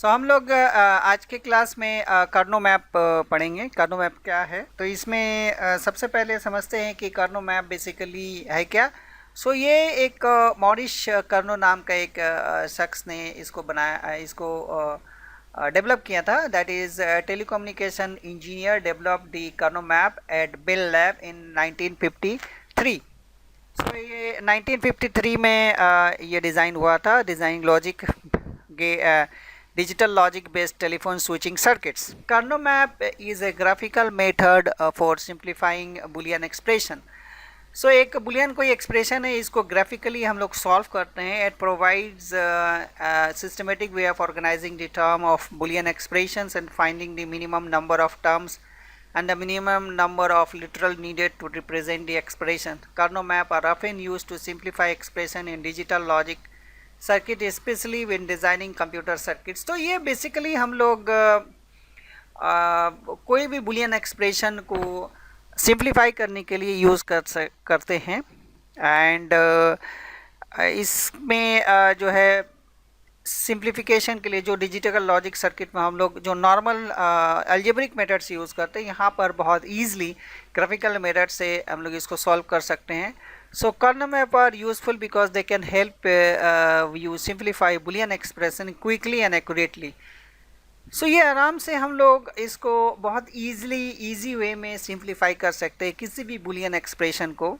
हम लोग आज के क्लास में कर्नो मैप पढ़ेंगे। कर्नो मैप क्या है, तो इसमें सबसे पहले समझते हैं कि कर्नो मैप बेसिकली है क्या। ये एक मॉरिस कर्नो नाम का एक शख्स ने इसको बनाया, इसको डेवलप किया था। That is telecommunication engineer develop the Karnaugh map at Bell Lab in 1953। ये 1953 में ये डिज़ाइन हुआ था। Design logic digital logic based telephone switching circuits. Karno map is a graphical method for simplifying boolean expression. एक boolean कोई expression है, इसको graphically हम लोग solve करते हैं. It provides a systematic way of organizing the term of boolean expressions and finding the minimum number of terms and the minimum number of literal needed to represent the expression. Karno map are often used to simplify expression in digital logic circuit, specially when designing computer circuits. तो ये basically हम लोग कोई भी Boolean expression को simplify करने के लिए यूज़ करते हैं। एंड इसमें जो है सिंप्लीफिकेशन के लिए जो डिजिटल लॉजिक सर्किट में हम लोग जो नॉर्मल अलजेब्रिक मेथड्स यूज़ करते हैं, यहाँ पर बहुत ईजिली ग्राफिकल मेथड से हम लोग इसको सॉल्व कर सकते हैं। So Karno map are useful because they can help you simplify Boolean expression quickly and accurately. ये आराम से हम लोग इसको बहुत easy way में simplify कर सकते हैं किसी भी Boolean expression को,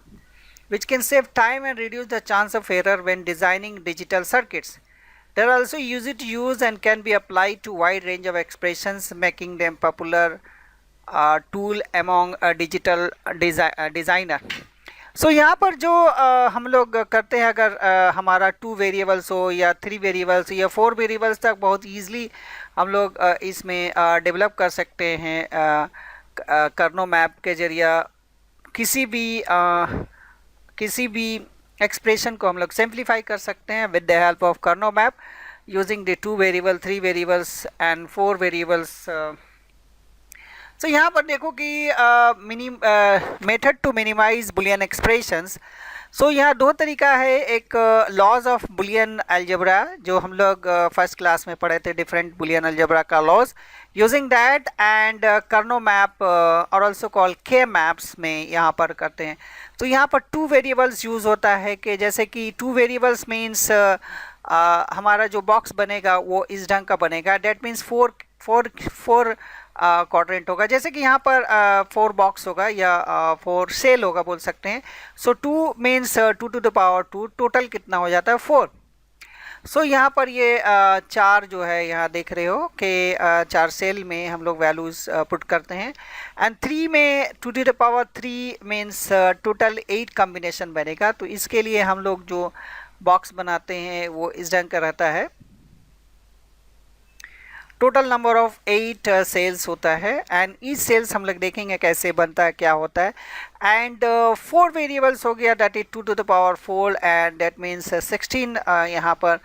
which can save time and reduce the chance of error when designing digital circuits. They are also easy to use and can be applied to wide range of expressions, making them popular tool among digital designer. यहाँ पर जो हम लोग करते हैं, अगर हमारा 2 variables हो या 3 वेरिएबल्स या 4 वेरिएबल्स तक बहुत ईजिली हम लोग इसमें डेवलप कर सकते हैं कर्नो मैप के जरिए। किसी भी एक्सप्रेशन को हम लोग सिंप्लीफाई कर सकते हैं with the help of Karnaugh map using the 2 variable, 3 variables and 4 variables. यहाँ पर देखो कि method to minimise Boolean expressions. यहाँ 2 तरीका है। एक लॉज ऑफ बुलियन अलजेब्रा जो हम लोग फर्स्ट क्लास में पढ़े थे, डिफरेंट बुलियन अलजेब्रा का laws, using that and Karnaugh map और ऑल्सो कॉल के मैप्स में यहाँ पर करते हैं। तो यहाँ पर 2 वेरिएबल्स यूज़ होता है कि जैसे कि 2 वेरिएबल्स मीन्स हमारा जो बॉक्स बनेगा वो इस ढंग का बनेगा। डेट मीन्स 4 क्वाड्रेंट होगा। जैसे कि यहाँ पर 4 बॉक्स होगा या 4 सेल होगा बोल सकते हैं। 2 means 2 to the power 2, total कितना हो जाता है 4। यहाँ पर ये 4 जो है यहाँ देख रहे हो कि 4 सेल में हम लोग वैल्यूज़ पुट करते हैं। एंड 3 में 2 to the power 3 means total 8 combination बनेगा। तो इसके लिए हम लोग जो बॉक्स बनाते हैं वो इस ढंग का रहता है। टोटल नंबर ऑफ 8 सेल्स होता है एंड ईच सेल्स हम लोग देखेंगे कैसे बनता है, क्या होता है। एंड 4 वेरिएबल्स हो गया, that is 2 to the power 4 and that means 16 यहाँ पर।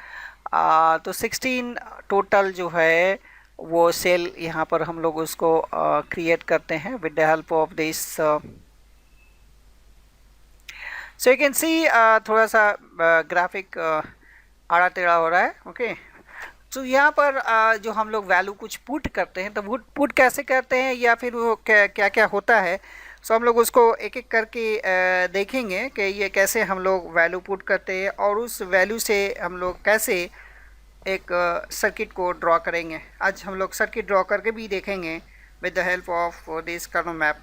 तो 16 टोटल जो है वो सेल यहाँ पर हम लोग उसको क्रिएट करते हैं with the help of this. So you can see थोड़ा सा ग्राफिक आड़ा टेढ़ा हो रहा है, ओके। तो यहाँ पर जो हम लोग वैल्यू कुछ पुट करते हैं, तो पुट कैसे करते हैं या फिर वो क्या क्या होता है, हम लोग उसको एक एक करके देखेंगे कि ये कैसे हम लोग वैल्यू पुट करते हैं और उस वैल्यू से हम लोग कैसे एक सर्किट को ड्रॉ करेंगे। आज हम लोग सर्किट ड्रॉ करके भी देखेंगे with the help of this Carnot map.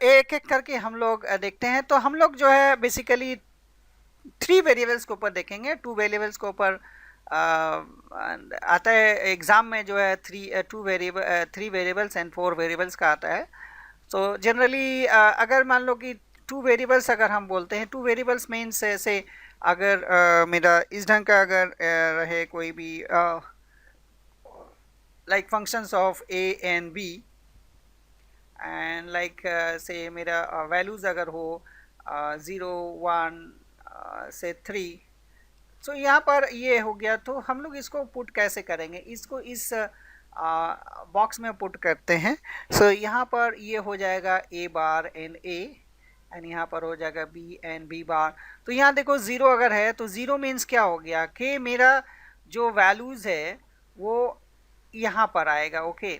एक एक करके हम लोग देखते हैं। तो हम लोग जो है बेसिकली 3 वेरिएबल्स के ऊपर देखेंगे। 2 वेरिएबल्स के ऊपर आता है एग्ज़ाम में जो है 3 वेरिएबल्स एंड 4 वेरिएबल्स का आता है। जनरली अगर मान लो कि 2 वेरिएबल्स अगर हम बोलते हैं, 2 वेरिएबल्स मीन्स ऐसे अगर मेरा इस ढंग का अगर रहे कोई भी like functions of A and B and like से मेरा वैल्यूज़ अगर हो 0 1 से 3। यहाँ पर ये हो गया। तो हम लोग इसको पुट कैसे करेंगे, इसको इस बॉक्स में पुट करते हैं। यहाँ पर ये हो जाएगा ए बार एंड ए एंड यहाँ पर हो जाएगा बी एंड बी बार। तो यहाँ देखो 0 अगर है तो 0 मीन्स क्या हो गया कि मेरा जो वैल्यूज़ है वो यहाँ पर आएगा। ओके,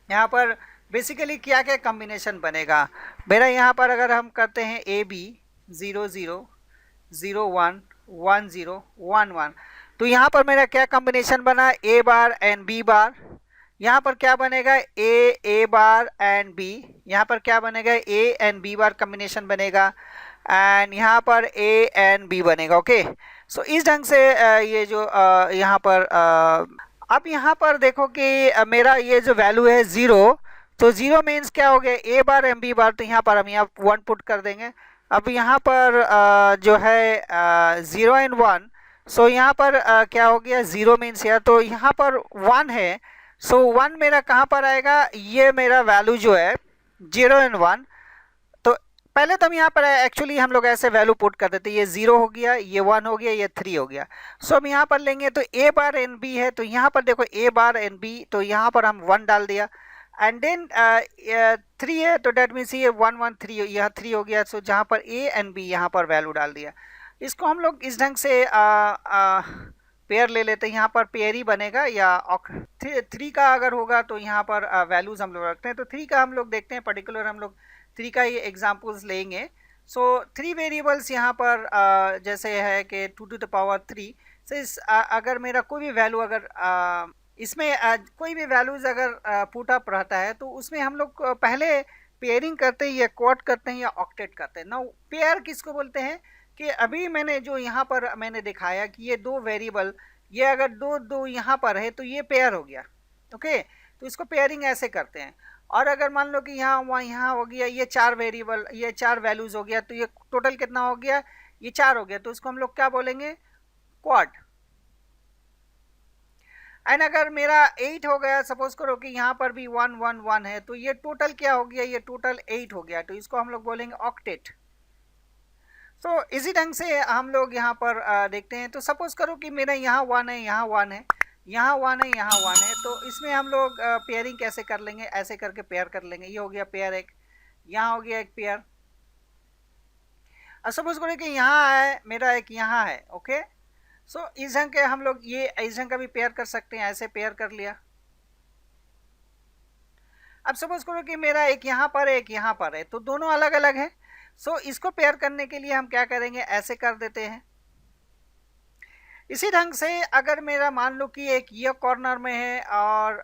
यहाँ पर बेसिकली क्या क्या कॉम्बिनेशन बनेगा मेरा, यहाँ पर अगर हम करते हैं ए बी 0 0 0 1 1 0 1 1, तो यहाँ पर मेरा क्या कॉम्बिनेशन बना, ए बार एंड बी बार। यहाँ पर क्या बनेगा, ए बार एंड बी। यहाँ पर क्या बनेगा, A and B bar combination बनेगा, एंड यहाँ पर ए एंड बी बनेगा। ओके, सो इस ढंग से ये जो यहाँ पर अब यहाँ पर देखो कि मेरा ये जो वैल्यू है 0, तो 0 मीन्स क्या हो गया, A bar M B bar, तो यहाँ पर हम यहाँ 1 पुट कर देंगे। अब यहाँ पर जो है 0 एंड 1, सो यहाँ पर क्या हो गया, 0 मीन्स यार, तो यहाँ पर 1 है, सो 1 मेरा कहाँ पर आएगा, ये मेरा वैल्यू जो है 0 एंड 1। तो पहले तो हम यहाँ पर एक्चुअली हम लोग ऐसे वैल्यू पुट कर देते, ये 0 हो गया, ये 1 हो गया, ये 3 हो गया। सो हम यहाँ पर लेंगे तो ए बार एन बी है, तो यहाँ पर देखो ए बार एन बी, तो यहाँ पर हम 1 डाल दिया, एंड देन 3 है, तो डेट मीन्स ये 1 1 3, यहाँ 3 हो गया। सो जहाँ पर ए एंड बी यहाँ पर वैल्यू डाल दिया। इसको हम लोग इस ढंग से पेयर ले लेते हैं, यहाँ पर पेयर ही बनेगा, या 3 का अगर होगा तो यहाँ पर वैल्यूज हम लोग रखते हैं। तो 3 का हम लोग देखते हैं, पर्टिकुलर हम लोग 3 का ही एग्जाम्पल्स लेंगे। सो 3 वेरिएबल्स यहाँ पर जैसे है कि 2 to the power 3 से अगर मेरा कोई भी वैल्यू अगर इसमें कोई भी वैल्यूज अगर पुट अप रहता है, तो उसमें हम लोग पहले पेयरिंग करते हैं, या क्वाड करते हैं, या ऑक्टेट करते हैं। नाउ पेयर किसको बोलते हैं, कि अभी मैंने जो यहाँ पर मैंने दिखाया कि ये 2 वेरिएबल, ये अगर दो यहाँ पर है तो ये पेयर हो गया। ओके, तो इसको पेयरिंग ऐसे करते हैं। और अगर मान लो कि यहाँ हो गया, ये 4 वेरिएबल, ये 4 वैल्यूज हो गया, तो ये टोटल कितना हो गया, ये 4 हो गया, तो इसको हम लोग क्या बोलेंगे, क्वाड। एंड अगर मेरा 8 हो गया, सपोज करो कि यहाँ पर भी 1 1 1 है, तो ये टोटल क्या हो गया, ये टोटल 8 हो गया, तो इसको हम लोग बोलेंगे ऑक्टेट। तो इसी ढंग से हम लोग यहाँ पर देखते हैं। तो सपोज करो कि मेरा यहाँ 1 है, यहाँ 1 है, यहाँ 1 है, यहाँ 1 है, तो इसमें हम लोग पेयरिंग कैसे कर लेंगे, ऐसे करके पेयर कर लेंगे। ये हो गया पेयर एक, यहाँ हो गया एक पेयर। सपोज करो कि यहाँ है मेरा एक, यहाँ है। ओके, सो इस ढंग के हम लोग ये इस ढंग का भी पेयर कर सकते हैं, ऐसे पेयर कर लिया। अब सपोज करो कि मेरा एक यहाँ पर है, एक यहाँ पर है, तो दोनों अलग अलग है। सो इसको पेयर करने के लिए हम क्या करेंगे, ऐसे कर देते हैं। इसी ढंग से अगर मेरा मान लो कि एक ये कॉर्नर में है, और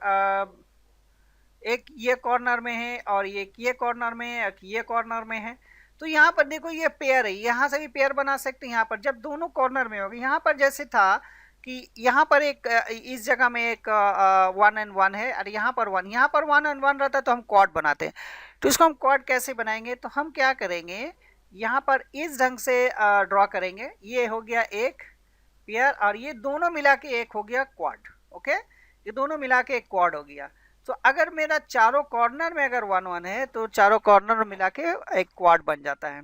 एक ये कॉर्नर में है, और एक ये कॉर्नर में है, एक ये कॉर्नर में है, तो यहाँ पर देखो ये पेयर है, यहाँ से भी पेयर बना सकते हैं। यहाँ पर जब दोनों कॉर्नर में होगी, यहाँ पर जैसे था कि यहाँ पर एक इस जगह में एक 1 एंड 1 है, और यहाँ पर 1, यहाँ पर 1 एंड 1 रहता है, तो हम क्वाड बनाते हैं। तो इसको हम क्वाड कैसे बनाएंगे, तो हम क्या करेंगे, यहाँ पर इस ढंग से ड्रॉ करेंगे। ये हो गया एक पेयर, और ये दोनों मिला के एक हो गया क्वाड। ओके, ये दोनों मिला के एक क्वाड हो गया। तो अगर मेरा चारों कॉर्नर में अगर 1 1 है, तो चारों कॉर्नर मिला के एक क्वाड बन जाता है।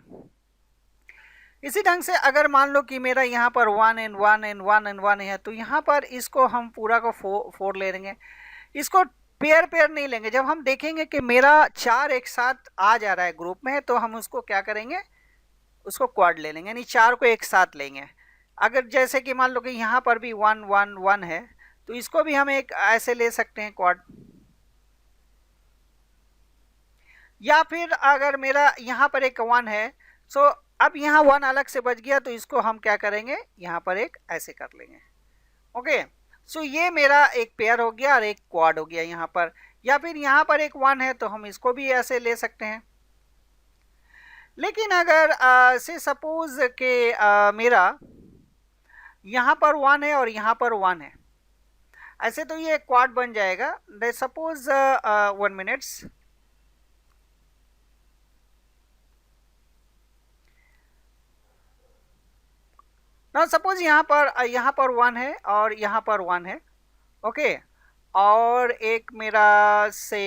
इसी ढंग से अगर मान लो कि मेरा यहाँ पर 1 एंड 1 एंड 1 एंड 1 है, तो यहाँ पर इसको हम पूरा को 4 ले लेंगे। इसको पेयर पेयर नहीं लेंगे। जब हम देखेंगे कि मेरा 4 एक साथ आ जा रहा है ग्रुप में, तो हम उसको क्या करेंगे, उसको क्वाड ले लेंगे, यानी 4 को एक साथ लेंगे। अगर जैसे कि मान लो कि यहाँ पर भी 1 1 1 है, तो इसको भी हम एक ऐसे ले सकते हैं क्वाड। या फिर अगर मेरा यहाँ पर एक 1 है, सो अब यहाँ 1 अलग से बच गया, तो इसको हम क्या करेंगे, यहाँ पर एक ऐसे कर लेंगे। ओके, सो ये मेरा एक पेयर हो गया और एक क्वाड हो गया यहाँ पर। या फिर यहाँ पर एक 1 है, तो हम इसको भी ऐसे ले सकते हैं। लेकिन अगर से सपोज के मेरा यहाँ पर 1 है और यहाँ पर 1 है, ऐसे तो ये क्वाड बन जाएगा। सपोज 1 मिनट्स, ना सपोज यहाँ पर 1 है और यहाँ पर 1 है। ओके, और एक मेरा से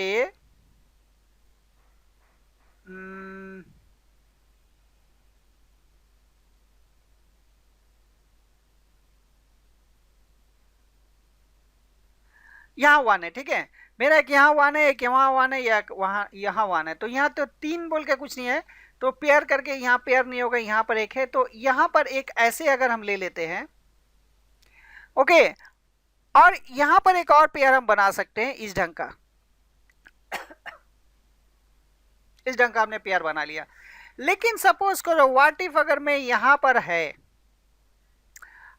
यहाँ 1 है। ठीक है, मेरा एक यहाँ 1 है, एक यहाँ 1 है, या वहाँ यहाँ 1 है, तो यहाँ तो 3 बोल के कुछ नहीं है, तो पेयर करके यहाँ पेयर नहीं होगा, यहाँ पर एक है, तो यहाँ पर एक ऐसे अगर हम ले लेते हैं, ओके, और यहां पर एक और पेयर हम बना सकते हैं इस ढंग का, इस ढंग का हमने पेयर बना लिया। लेकिन सपोज करो व्हाट इफ अगर मैं यहां पर है,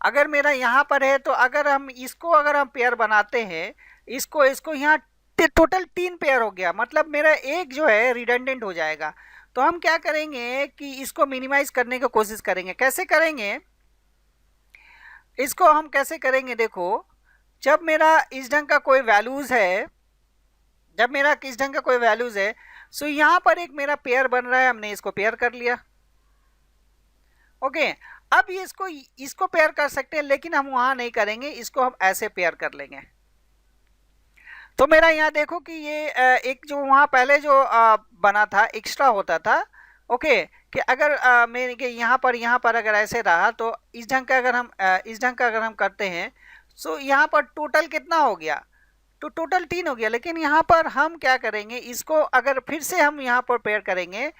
अगर मेरा यहां पर है, तो अगर हम इसको अगर हम पेयर बनाते हैं, इसको इसको यहाँ टोटल 3 पेयर हो गया, मतलब मेरा एक जो है रिडंडेंट हो जाएगा। तो हम क्या करेंगे कि इसको मिनिमाइज करने की कोशिश करेंगे। कैसे करेंगे इसको, हम कैसे करेंगे, देखो जब मेरा इस ढंग का कोई वैल्यूज है, जब मेरा इस ढंग का कोई वैल्यूज है, सो यहां पर एक मेरा पेयर बन रहा है, हमने इसको पेयर कर लिया। ओके, अब ये इसको पेयर कर सकते हैं, लेकिन हम वहां नहीं करेंगे, इसको हम ऐसे पेयर कर लेंगे। तो मेरा यहाँ देखो कि ये एक जो वहां पहले जो बना था एक्स्ट्रा होता था, ओके, कि अगर मेरे यहाँ पर अगर ऐसे रहा, तो इस ढंग का अगर हम इस ढंग का अगर हम करते हैं, सो यहाँ पर टोटल कितना हो गया, तो टोटल 3 हो गया। लेकिन यहाँ पर हम क्या करेंगे, इसको अगर फिर से हम यहाँ पर पेयर करेंगे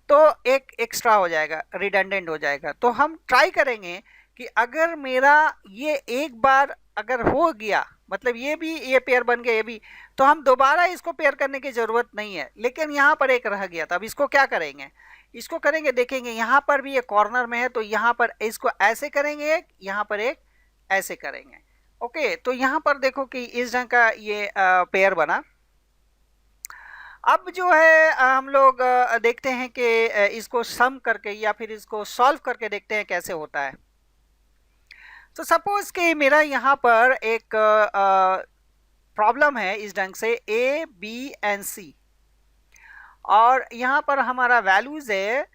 तो एक एक्स्ट्रा हो जाएगा, रिडंडेंट हो जाएगा। तो हम ट्राई करेंगे कि अगर मेरा ये एक बार अगर हो गया, मतलब ये भी ये पेयर बन गया, ये भी, तो हम दोबारा इसको पेयर करने की जरूरत नहीं है। लेकिन यहाँ पर एक रह गया था, अब इसको क्या करेंगे, इसको करेंगे, देखेंगे यहाँ पर भी ये कॉर्नर में है, तो यहाँ पर इसको ऐसे करेंगे, एक यहाँ पर एक ऐसे करेंगे। ओके, तो यहाँ पर देखो कि इस ढंग का ये पेयर बना। अब जो है हम लोग देखते हैं कि इसको सम करके या फिर इसको सॉल्व करके देखते हैं कैसे होता है। तो सपोज कि मेरा यहाँ पर एक प्रॉब्लम है इस ढंग से A, B एंड C, और यहाँ पर हमारा वैल्यूज है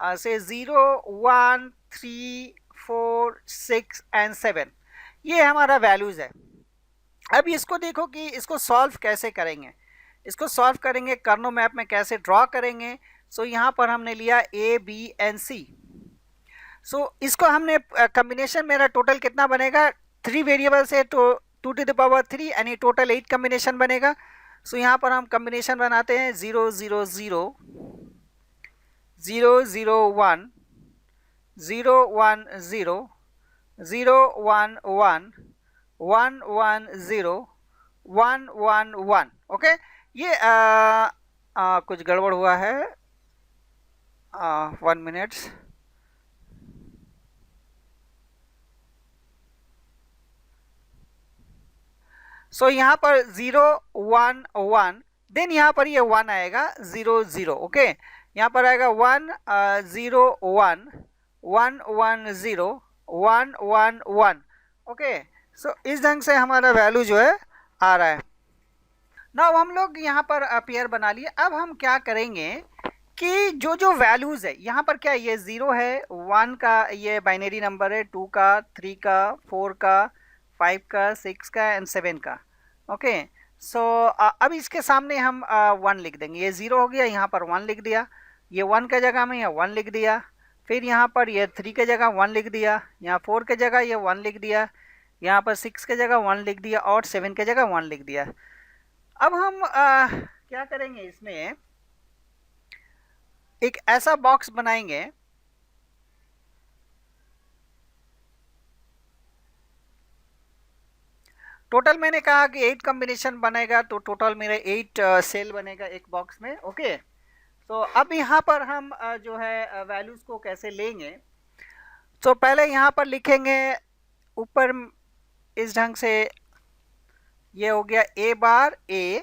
से 0, 1, 3, 4, 6 एंड 7, ये हमारा वैल्यूज है। अब इसको देखो कि इसको सॉल्व कैसे करेंगे, इसको सॉल्व करेंगे कर्नो मैप में कैसे ड्रॉ करेंगे। सो यहाँ पर हमने लिया A, B एंड C। सो इसको हमने कॉम्बिनेशन, मेरा टोटल कितना बनेगा, 3 वेरिएबल्स है तो 2 to the power 3 यानी टोटल 8 कॉम्बिनेशन बनेगा। सो यहाँ पर हम कॉम्बिनेशन बनाते हैं 0, 0, 0, 0, 0, 1, 0, 1, 0, 0, 1, 1, 1, 1, 0, 1, 1, 1। ओके, ये कुछ गड़बड़ हुआ है, 1 मिनट्स। सो यहाँ पर 0, 1, 1, देन यहाँ पर ये 1 आएगा, 0, 0। ओके, यहाँ पर आएगा 1, 0, 1, 1, 1, 0, 1, 1, 1। ओके, सो इस ढंग से हमारा वैल्यू जो है आ रहा है। ना हम लोग यहाँ पर पेयर बना लिए। अब हम क्या करेंगे कि जो जो वैल्यूज है यहाँ पर, क्या ये 0 है, 1 का ये बाइनरी नंबर है, 2 का, 3 का, 4 का, 5 का, 6 का एंड 7 का। ओके, सो अब इसके सामने हम 1 लिख देंगे। ये 0 हो गया, यहाँ पर 1 लिख दिया, ये 1 के जगह में ये 1 लिख दिया, फिर यहाँ पर ये 3 के जगह 1 लिख दिया, यहाँ 4 के जगह ये 1 लिख दिया, यहाँ पर 6 के जगह 1 लिख दिया और 7 के जगह 1 लिख दिया। अब हम क्या करेंगे, इसमें एक ऐसा बॉक्स बनाएंगे, टोटल मैंने कहा कि 8 कॉम्बिनेशन बनेगा, तो टोटल मेरा 8 सेल बनेगा एक बॉक्स में। ओके, तो अब यहाँ पर हम जो है वैल्यूज को कैसे लेंगे, तो पहले यहाँ पर लिखेंगे ऊपर इस ढंग से, ये हो गया A बार A,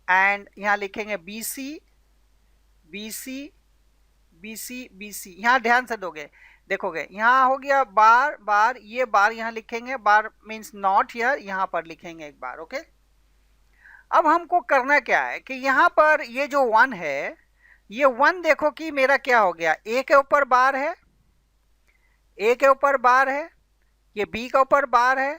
एंड यहाँ लिखेंगे BC, BC, BC, BC। यहाँ ध्यान से देखोगे यहाँ हो गया बार बार, ये बार यहाँ लिखेंगे, बार मीन्स नॉट हियर, यहाँ पर लिखेंगे एक बार। ओके, अब हमको करना क्या है कि यहाँ पर ये जो 1 है, ये 1 देखो कि मेरा क्या हो गया, A के ऊपर बार है, A के ऊपर बार है, ये B के ऊपर बार है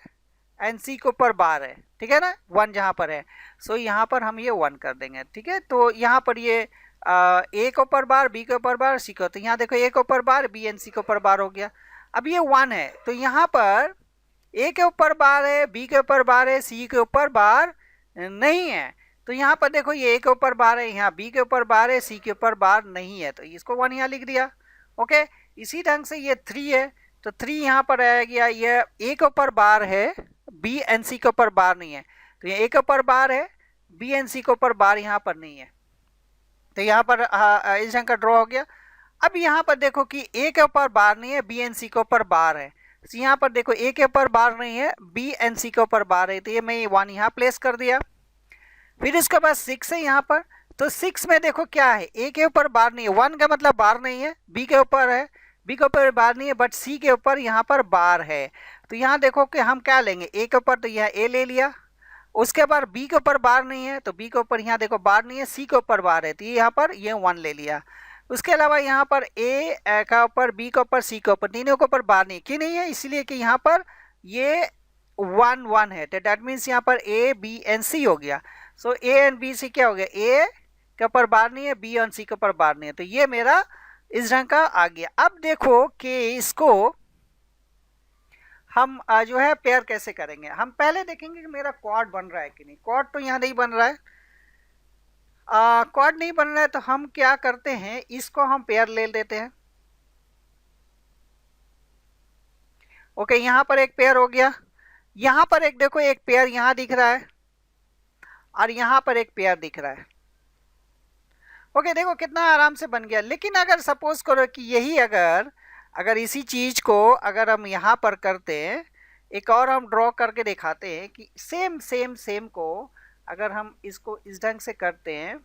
एंड C के ऊपर बार है, ठीक है ना, 1 जहाँ पर है। सो यहाँ पर हम ये 1 कर देंगे, ठीक है। तो यहाँ पर ये A के ऊपर बार, B के ऊपर बार, C के, तो यहाँ देखो A के ऊपर बार, B एंड C के ऊपर बार हो गया। अब ये 1 है, तो यहाँ पर A के ऊपर बार है, B के ऊपर बार है, C के ऊपर बार नहीं है। तो यहाँ पर देखो ये A के ऊपर बार है, यहाँ B के ऊपर बार है, C के ऊपर बार नहीं है, तो इसको 1 यहाँ लिख दिया। ओके, इसी ढंग से ये 3 है, तो 3 यहाँ पर आ गया, ये ए के ऊपर बार है, बी एंड सी के ऊपर बार नहीं है, तो ये ए के ऊपर बार है, बी एंड सी के ऊपर बार यहाँ पर नहीं है, तो यहाँ पर इस ढंग का ड्रॉ हो गया। अब यहाँ पर देखो कि ए के ऊपर बार नहीं है, बी एंड सी के ऊपर बार है, तो यहाँ पर देखो ए के ऊपर बार नहीं है, बी एंड सी के ऊपर बार है, तो ये मैं 1 यहाँ प्लेस कर दिया। फिर इसके बाद 6 है यहाँ पर, तो 6 में देखो क्या है, ए के ऊपर बार नहीं है, 1 का मतलब बार नहीं है, बी के ऊपर है, बी के ऊपर बार नहीं है, बट सी के ऊपर यहाँ पर बार है, तो यहाँ देखो कि हम क्या लेंगे, ए के ऊपर तो यह ए ले लिया, उसके बाद बी के ऊपर बार नहीं है, तो बी के ऊपर यहाँ देखो बार नहीं है, सी के ऊपर बार है, तो यहाँ पर ये 1 ले लिया। उसके अलावा यहाँ पर ए का ऊपर, बी के ऊपर, सी के ऊपर, तीनों के ऊपर बार नहीं, क्यों नहीं है, इसलिए कि यहाँ पर ये 1 1 है, तो डैट मीन्स यहाँ पर ए बी एंड सी हो गया। सो ए एंड बी सी क्या हो गया, ए के ऊपर बार नहीं है, बी एंड सी के ऊपर बार नहीं है, तो ये मेरा इस ढंग का आ गया। अब देखो कि इसको हम जो है पेयर कैसे करेंगे। हम पहले देखेंगे कि मेरा क्वाड बन रहा है कि नहीं। क्वाड तो यहाँ नहीं बन रहा है, क्वाड नहीं बन रहा है, तो हम क्या करते हैं, इसको हम पेयर ले लेते हैं। ओके, यहाँ पर एक पेयर हो गया, यहाँ पर एक देखो एक पेयर यहाँ दिख रहा है, और यहाँ पर एक पेयर दिख रहा है। ओके, देखो कितना आराम से बन गया। लेकिन अगर सपोज करो कि यही अगर इसी चीज को अगर हम यहाँ पर करते हैं, एक और हम ड्रॉ करके दिखाते हैं कि सेम सेम सेम को अगर हम इसको इस ढंग से करते हैं,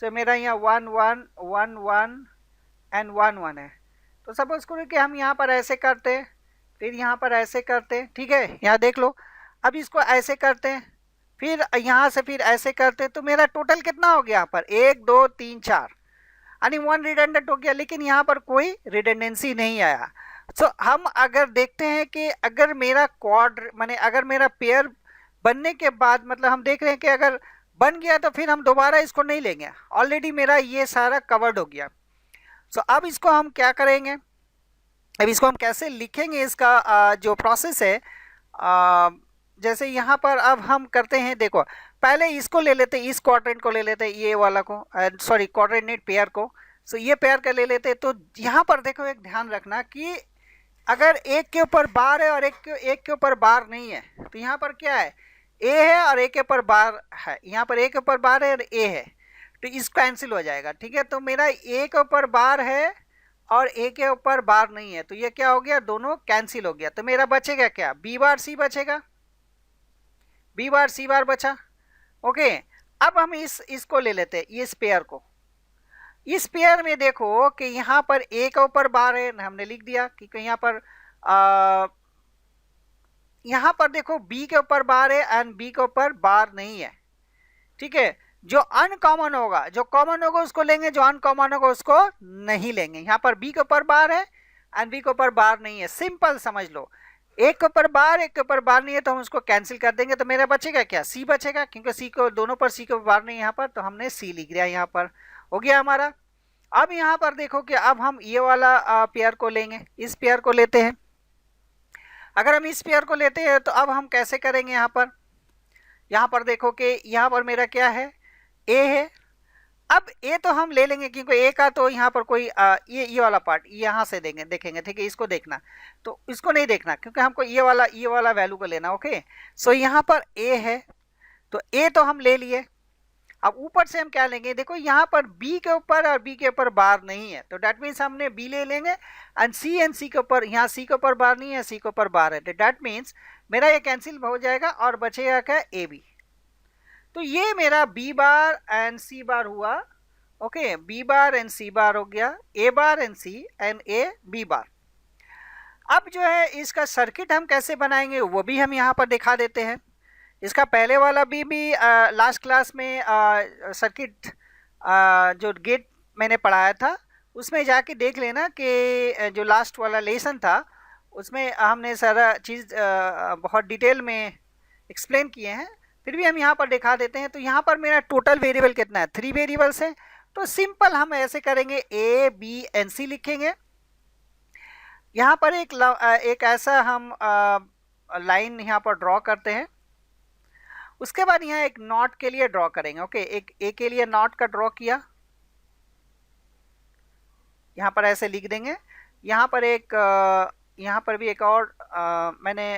सो मेरा यहाँ 1 1 1 1 एंड 1 1 है, तो सपोज करो कि हम यहाँ पर ऐसे करते हैं, फिर यहाँ पर ऐसे करते हैं, ठीक है, यहाँ देख लो। अब इसको ऐसे करते हैं, फिर यहाँ से फिर ऐसे करते हैं, तो मेरा टोटल कितना हो गया यहाँ पर 1 2 3 4, यानी 1 रिडंडेंट हो गया। लेकिन यहाँ पर कोई रिडंडेंसी नहीं आया। सो हम अगर देखते हैं कि अगर मेरा क्वाड माने अगर मेरा पेयर बनने के बाद मतलब हम देख रहे हैं कि अगर बन गया तो फिर हम दोबारा इसको नहीं लेंगे, ऑलरेडी मेरा ये सारा कवर्ड हो गया। सो अब इसको हम क्या करेंगे, अब इसको हम कैसे लिखेंगे, इसका जो प्रोसेस है, जैसे यहाँ पर अब हम करते हैं, देखो पहले इसको ले लेते हैं, इस क्वाड्रेंट को ले लेते हैं, ये वाला को, सॉरी क्वाड्रेंट पेयर को। सो ये पेयर का ले लेते हैं। तो यहाँ पर देखो एक ध्यान रखना कि अगर एक के ऊपर बार है और एक के ऊपर बार नहीं है, तो यहाँ पर क्या है, ए है और ए के ऊपर बार है, यहाँ पर ए के ऊपर बार है और ए है, तो इसको कैंसिल हो जाएगा, ठीक है। तो मेरा ए के ऊपर बार है और ए के ऊपर बार नहीं है, तो ये क्या हो गया, दोनों कैंसिल हो गया। तो मेरा बचेगा क्या, बी बार सी बचेगा, बी बार सी बार बचा। ओके, अब हम इसको ले लेते हैं, इस पेयर को। इस पेयर में देखो कि यहाँ पर ए के ऊपर बार है, हमने लिख दिया कि यहाँ पर यहाँ पर देखो बी के ऊपर बार है एंड बी के ऊपर बार नहीं है, ठीक है। जो अनकॉमन होगा, जो कॉमन होगा उसको लेंगे, जो अनकॉमन होगा उसको नहीं लेंगे। यहाँ पर बी के ऊपर बार है एंड बी के ऊपर बार नहीं है, सिंपल समझ लो। एक के ऊपर बार, एक के ऊपर बार नहीं है, तो हम उसको कैंसिल कर देंगे, तो मेरा बचेगा क्या, सी बचेगा, क्योंकि सी को दोनों पर सी के ऊपर बार नहीं है यहाँ पर, तो हमने सी लिख दिया, यहाँ पर हो गया हमारा। अब यहाँ पर देखो कि अब हम ये वाला पेयर को लेंगे, इस पेयर को लेते हैं। अगर हम इस पेयर को लेते हैं तो अब हम कैसे करेंगे, यहाँ पर देखो कि यहाँ पर मेरा क्या है, ए है। अब ए तो हम ले लेंगे क्योंकि ए का तो यहाँ पर कोई ये वाला पार्ट यहाँ से देखेंगे, ठीक है। इसको देखना, तो इसको नहीं देखना क्योंकि हमको ये वाला वैल्यू को लेना। ओके, सो यहाँ पर ए है, तो ए तो हम ले लिए। अब ऊपर से हम क्या लेंगे, देखो यहाँ पर बी के ऊपर और बी के ऊपर बार नहीं है, तो डैट मीन्स हमने बी ले लेंगे एंड सी के ऊपर, यहाँ सी के ऊपर बार नहीं है, सी के ऊपर बार है, तो डैट मीन्स मेरा ये कैंसिल हो जाएगा और बचेगा क्या, ए बी। तो ये मेरा B bar and C bar हुआ। Okay, B bar and C bar हो गया, A bar and C and A B bar. अब जो है इसका सर्किट हम कैसे बनाएंगे वो भी हम यहाँ पर दिखा देते हैं। इसका पहले वाला भी लास्ट क्लास में सर्किट जो गेट मैंने पढ़ाया था उसमें जाके देख लेना कि जो लास्ट वाला लेसन था उसमें हमने सारा चीज़ बहुत डिटेल में एक्सप्लेन किए हैं। फिर भी हम यहाँ पर दिखा देते हैं। तो यहाँ पर मेरा टोटल वेरिएबल कितना है, 3 वेरिएबल्स हैं। तो सिंपल हम ऐसे करेंगे, ए बी एंड सी लिखेंगे। यहाँ पर एक ऐसा हम लाइन यहाँ पर ड्रॉ करते हैं। उसके बाद यहाँ एक नॉट के लिए ड्रॉ करेंगे। ओके, एक ए के लिए नॉट का ड्रॉ किया। यहाँ पर ऐसे लिख देंगे। यहाँ पर एक यहाँ पर भी एक और मैंने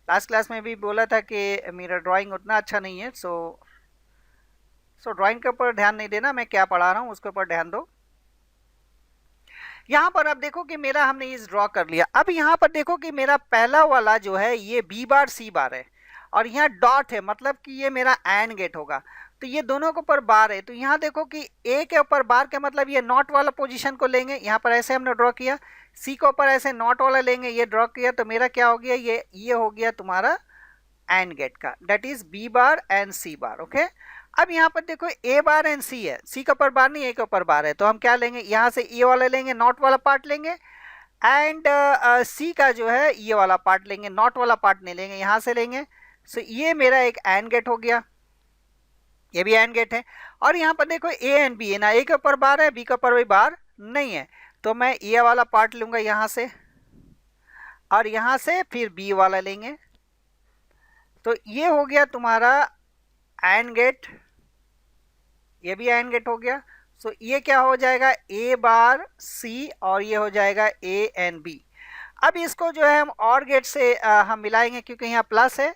लास्ट क्लास में भी बोला था कि मेरा ड्राइंग उतना अच्छा नहीं है, सो ड्राइंग के ऊपर ध्यान नहीं देना, मैं क्या पढ़ा रहा हूँ उसके ऊपर ध्यान दो। यहाँ पर अब देखो कि मेरा हमने इस ड्रॉ कर लिया। अब यहाँ पर देखो कि मेरा पहला वाला जो है ये बी बार सी बार है और यहाँ डॉट है, मतलब कि ये मेरा एंड गेट होगा। तो ये दोनों के ऊपर बार है, तो यहाँ देखो कि ए के ऊपर बार का मतलब ये नॉट वाला पोजीशन को लेंगे, यहाँ पर ऐसे हमने ड्रॉ किया। सी के ऊपर ऐसे नॉट वाला लेंगे, ये ड्रॉ किया, तो मेरा क्या हो गया, ये हो गया तुम्हारा एंड गेट का, that is B bar and C bar. Okay, अब यहाँ पर देखो ए बार एंड सी है, सी के ऊपर बार नहीं ए के ऊपर बार है, तो हम क्या लेंगे, यहाँ से ये वाला लेंगे, नॉट वाला पार्ट लेंगे, एंड सी का जो है ये वाला पार्ट लेंगे, नॉट वाला पार्ट नहीं लेंगे, यहाँ से लेंगे। सो ये मेरा एक एंड गेट हो गया, ये भी एंड गेट है। और यहाँ पर देखो ए एंड बी है ना, ए के ऊपर बार है, बी के ऊपर भी बार नहीं है, तो मैं ये वाला पार्ट लूंगा यहाँ से, और यहाँ से फिर बी वाला लेंगे, तो ये हो गया तुम्हारा एंड गेट, ये भी एंड गेट हो गया। सो ये क्या हो जाएगा, ए बार सी, और ये हो जाएगा ए एंड बी। अब इसको जो है हम और गेट से हम मिलाएंगे, क्योंकि यहाँ प्लस है,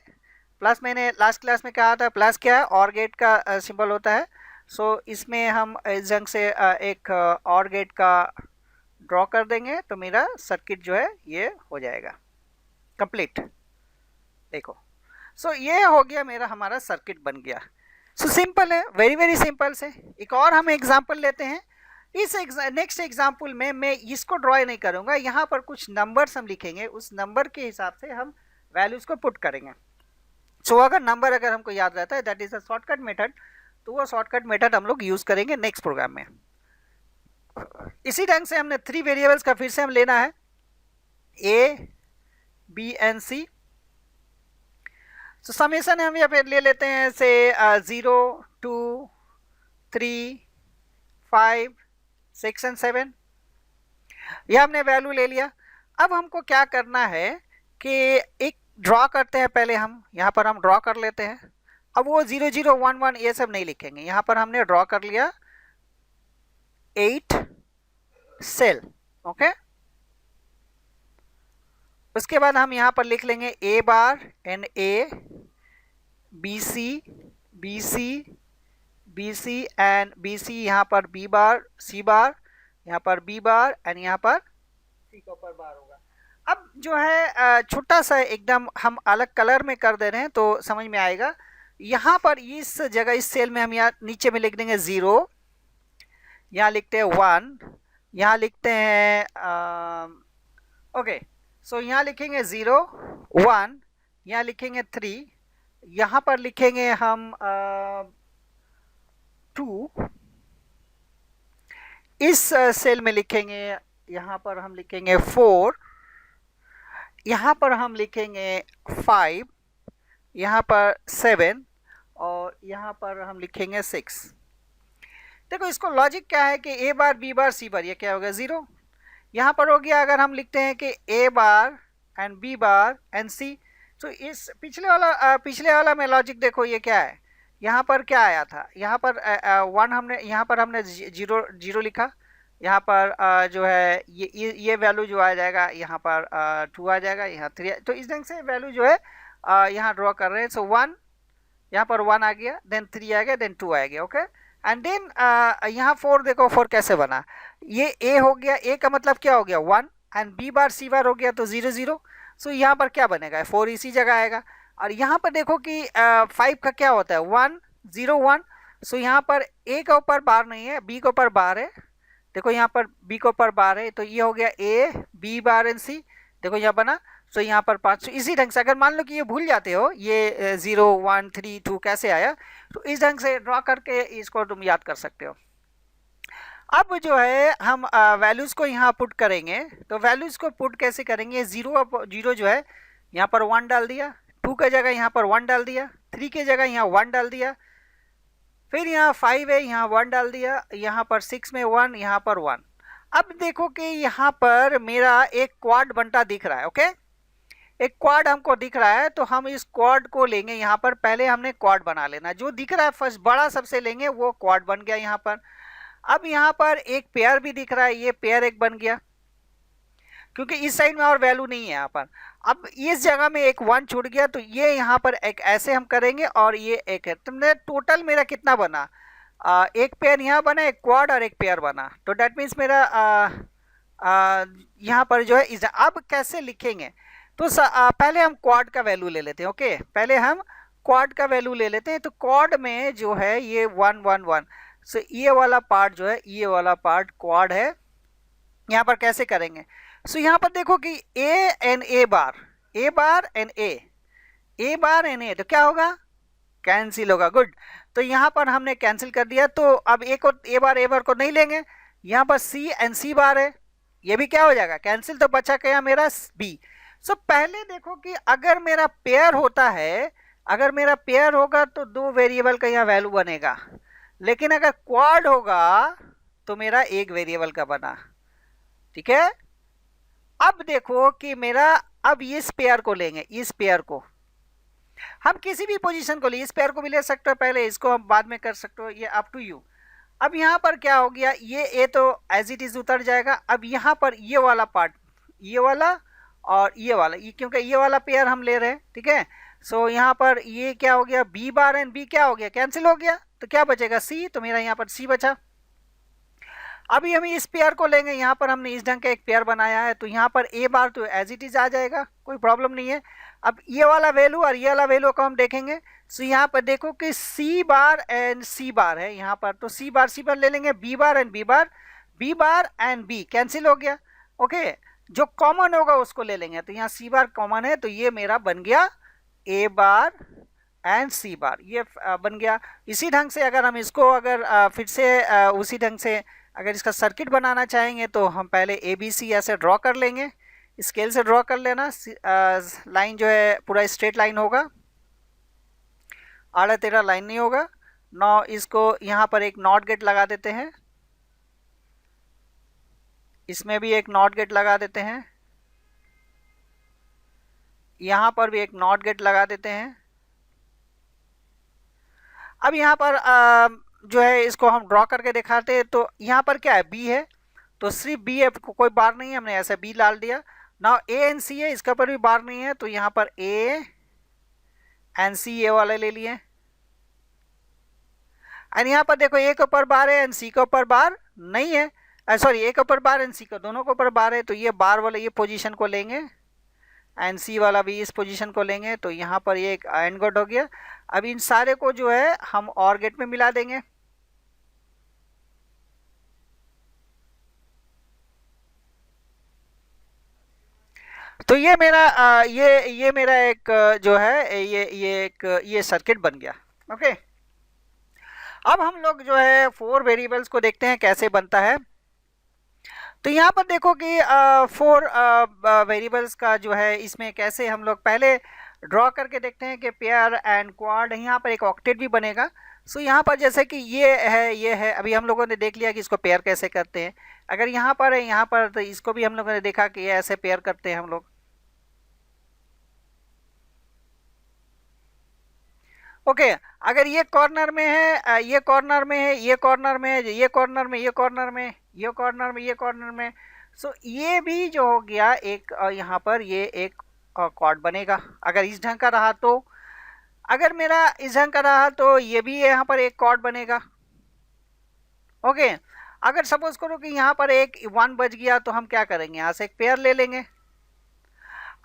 प्लस मैंने लास्ट क्लास में कहा था, प्लस क्या है, और गेट का सिंबल होता है। सो इसमें हम इस जंग से एक और गेट का ड्रॉ कर देंगे, तो मेरा सर्किट जो है ये हो जाएगा कंप्लीट। देखो, सो ये हो गया मेरा, हमारा सर्किट बन गया। सो सिंपल है, वेरी वेरी सिंपल से। एक और हम एग्जांपल लेते हैं। इस नेक्स्ट एग्जांपल में मैं इसको ड्रॉ नहीं करूंगा, यहाँ पर कुछ नंबर्स हम लिखेंगे, उस नंबर के हिसाब से हम वैल्यूज को पुट करेंगे। सो अगर नंबर अगर हमको याद रहता है, that is a shortcut method, तो वो शॉर्टकट मेथड हम लोग यूज करेंगे नेक्स्ट प्रोग्राम में। इसी ढंग से हमने 3 वेरिएबल्स का फिर से हम लेना है, ए बी एंड सी। तो समेशन हम यहाँ पे ले लेते हैं से 0 2 3 5 6 एंड 7, ये हमने वैल्यू ले लिया। अब हमको क्या करना है कि एक ड्रॉ करते हैं, पहले हम यहाँ पर हम ड्रॉ कर लेते हैं। अब वो 0 0 1 1 ये सब नहीं लिखेंगे, यहाँ पर हमने ड्रॉ कर लिया 8 सेल। ओके, उसके बाद हम यहाँ पर लिख लेंगे A bar and A, B C B C B C and B C, यहाँ पर बी बार सी बार, यहाँ पर बी बार एंड यहाँ पर सी के ऊपर बार होगा। अब जो है छोटा सा एकदम हम अलग कलर में कर दे रहे हैं, तो समझ में आएगा। यहाँ पर इस जगह इस सेल में हम यहाँ नीचे में लिख देंगे 0, यहाँ लिखते हैं 1, यहाँ लिखते हैं ओके, सो यहाँ लिखेंगे 0 1, यहाँ लिखेंगे 3, यहाँ पर लिखेंगे हम 2, इस सेल में लिखेंगे, यहाँ पर हम लिखेंगे 4, यहाँ पर हम लिखेंगे 5, यहाँ पर 7, और यहाँ पर हम लिखेंगे 6। देखो इसको लॉजिक क्या है कि ए बार बी बार सी बार, ये क्या हो गया 0, यहाँ पर हो गया। अगर हम लिखते हैं कि ए bar and B bar and सी, तो इस पिछले वाला में लॉजिक देखो ये क्या है, यहाँ पर क्या आया था, यहाँ पर 1 हमने, यहाँ पर हमने 0 लिखा, यहाँ पर जो है ये वैल्यू जो आ जाएगा, यहाँ पर 2 आ जाएगा, यहाँ 3, तो इस ढंग से वैल्यू जो है यहाँ ड्रॉ कर रहे हैं। सो 1, यहाँ पर 1 आ गया, देन 3 आ गया, देन 2 आ गया। ओके, एंड देन यहाँ 4, देखो 4 कैसे बना, ये ए हो गया, ए का मतलब क्या हो गया 1, and B bar C bar हो गया तो 0 0। सो यहाँ पर क्या बनेगा, 4 इसी जगह आएगा। और यहाँ पर देखो कि 5 का क्या होता है 1 0 1, सो यहाँ पर ए के ऊपर बार नहीं है, बी के ऊपर बार है, देखो यहाँ पर बी के ऊपर बार है, तो ये हो गया ए बी बार एंड सी, देखो यहाँ बना। सो यहाँ पर 5, इसी ढंग से अगर मान लो कि ये भूल जाते हो ये 0 1 3 2 कैसे आया, तो इस ढंग से ड्रॉ करके इसको तुम याद कर सकते हो। अब जो है हम वैल्यूज़ को यहाँ पुट करेंगे, तो वैल्यूज़ को पुट कैसे करेंगे, 0 जो है यहाँ पर 1 डाल दिया, 2 की जगह यहाँ पर 1 डाल दिया, 3 की जगह यहाँ 1 डाल दिया, फिर यहाँ 5 है यहाँ 1 डाल दिया, यहाँ पर 6 में 1, यहाँ पर 1। अब देखो कि यहाँ पर मेरा एक क्वाड बनता दिख रहा है। ओके, एक क्वाड हमको दिख रहा है, तो हम इस क्वाड को लेंगे, यहाँ पर पहले हमने क्वाड बना लेना, जो दिख रहा है फर्स्ट बड़ा सबसे लेंगे, वो क्वाड बन गया यहाँ पर। अब यहाँ पर एक पेयर भी दिख रहा है, ये पेयर एक बन गया, क्योंकि इस साइड में और वैल्यू नहीं है यहाँ पर। अब इस जगह में एक 1 छूट गया, तो ये यहाँ पर एक ऐसे हम करेंगे और ये एक है, तो टोटल मेरा कितना बना, एक पेयर यहाँ बना, एक क्वाड और एक पेयर बना, तो डेट मीन्स मेरा यहाँ पर जो है इस, अब कैसे लिखेंगे, तो पहले हम क्वाड का वैल्यू ले लेते हैं। ओके, पहले हम क्वाड का वैल्यू ले लेते हैं। तो क्वाड में जो है ये 1 1 1, सो ये वाला पार्ट जो है, ये वाला पार्ट क्वाड है। यहाँ पर कैसे करेंगे, सो यहाँ पर देखो कि A and A bar, A bar and A bar and A, तो क्या होगा, कैंसिल होगा। गुड, तो यहाँ पर हमने कैंसिल कर दिया। तो अब ए बार को नहीं लेंगे, यहाँ पर सी एंड सी बार है, ये भी क्या हो जाएगा, कैंसिल, तो बचा क्या मेरा बी। सो पहले देखो कि अगर मेरा पेयर होता है, अगर मेरा पेयर होगा तो 2 वेरिएबल का यहाँ वैल्यू बनेगा, लेकिन अगर क्वाड होगा तो मेरा एक वेरिएबल का बना। ठीक है, अब देखो कि मेरा, अब इस पेयर को लेंगे, इस पेयर को हम किसी भी पोजीशन को ले, इस पेयर को भी ले सकते हो, पहले इसको हम बाद में कर सकते हो, ये अप टू यू। अब यहाँ पर क्या हो गया, ये ए तो एज इट इज उतर जाएगा। अब यहाँ पर ये वाला पार्ट, ये वाला और ये वाला, ये क्योंकि ये वाला पेयर हम ले रहे हैं, ठीक है। सो यहाँ पर ये क्या हो गया, बी बार एंड बी क्या हो गया, कैंसिल हो गया, तो क्या बचेगा सी, तो मेरा यहाँ पर सी बचा। अभी हम इस पेयर को लेंगे, यहाँ पर हमने इस ढंग का एक पेयर बनाया है, तो यहाँ पर ए बार तो एज इट इज आ जाएगा, कोई प्रॉब्लम नहीं है। अब ये वाला वैल्यू और ये वाला वैल्यू को हम देखेंगे। सो यहाँ पर देखो कि सी बार एंड सी बार है यहाँ पर, तो सी बार ले लेंगे, B bar and B bar and B cancel हो गया। ओके, जो कॉमन होगा उसको ले लेंगे, तो यहाँ सी बार कॉमन है, तो ये मेरा बन गया ए बार एंड सी बार, ये बन गया। इसी ढंग से अगर हम इसको अगर फिर से उसी ढंग से अगर इसका सर्किट बनाना चाहेंगे, तो हम पहले ए बी सी ऐसे ड्रॉ कर लेंगे, स्केल से ड्रॉ कर लेना, लाइन जो है पूरा स्ट्रेट लाइन होगा, आड़ा तेढ़ा लाइन नहीं होगा। नौ इसको यहाँ पर एक नॉट गेट लगा देते हैं, इसमें भी एक नॉट गेट लगा देते हैं, यहाँ पर भी एक नॉट गेट लगा देते हैं। अब यहाँ पर जो है इसको हम ड्रॉ करके दिखाते हैं, तो यहाँ पर क्या है, बी है, तो सिर्फ बी है, कोई बार नहीं है, हमने ऐसे बी डाल दिया। नाउ ए एंड सी है, इसका पर भी बार नहीं है, तो यहाँ पर ए एंड सी ये वाले ले लिए। एंड यहाँ पर देखो ए के ऊपर बार है एंड सी के ऊपर बार नहीं है, सॉरी ए के ऊपर बार एंड सी का दोनों के ऊपर बार है, तो ये बार वाले ये पोजीशन को लेंगे एंड सी वाला भी इस पोजीशन को लेंगे, तो यहाँ पर ये एक एंड गेट हो गया। अब इन सारे को जो है हम और गेट में मिला देंगे। तो ये मेरा ये मेरा एक जो है ये सर्किट बन गया। ओके, अब हम लोग जो है 4 वेरिएबल्स को देखते हैं कैसे बनता है। तो यहाँ पर देखो कि 4 वेरिएबल्स का जो है इसमें कैसे हम लोग पहले ड्रॉ करके देखते हैं कि पेयर एंड क्वाड, यहाँ पर एक ऑक्टेट भी बनेगा। सो यहाँ पर जैसे कि ये है, अभी हम लोगों ने देख लिया कि इसको पेयर कैसे करते हैं। अगर यहाँ पर है, यहाँ पर, तो इसको भी हम लोगों ने देखा कि ये ऐसे पेयर करते हैं हम लोग। ओके, अगर ये कॉर्नर में है, ये कॉर्नर में है, ये कॉर्नर में है, ये कॉर्नर में, ये कॉर्नर में, ये कॉर्नर में, ये कॉर्नर में, सो ये भी जो हो गया एक यहाँ पर ये एक कॉर्ड बनेगा अगर इस ढंग का रहा। तो अगर मेरा इस ढंग का रहा तो ये भी यहाँ पर एक कॉर्ड बनेगा। ओके, अगर सपोज करो कि यहाँ पर एक 1 बच गया, तो हम क्या करेंगे, यहाँ से एक पेयर ले लेंगे।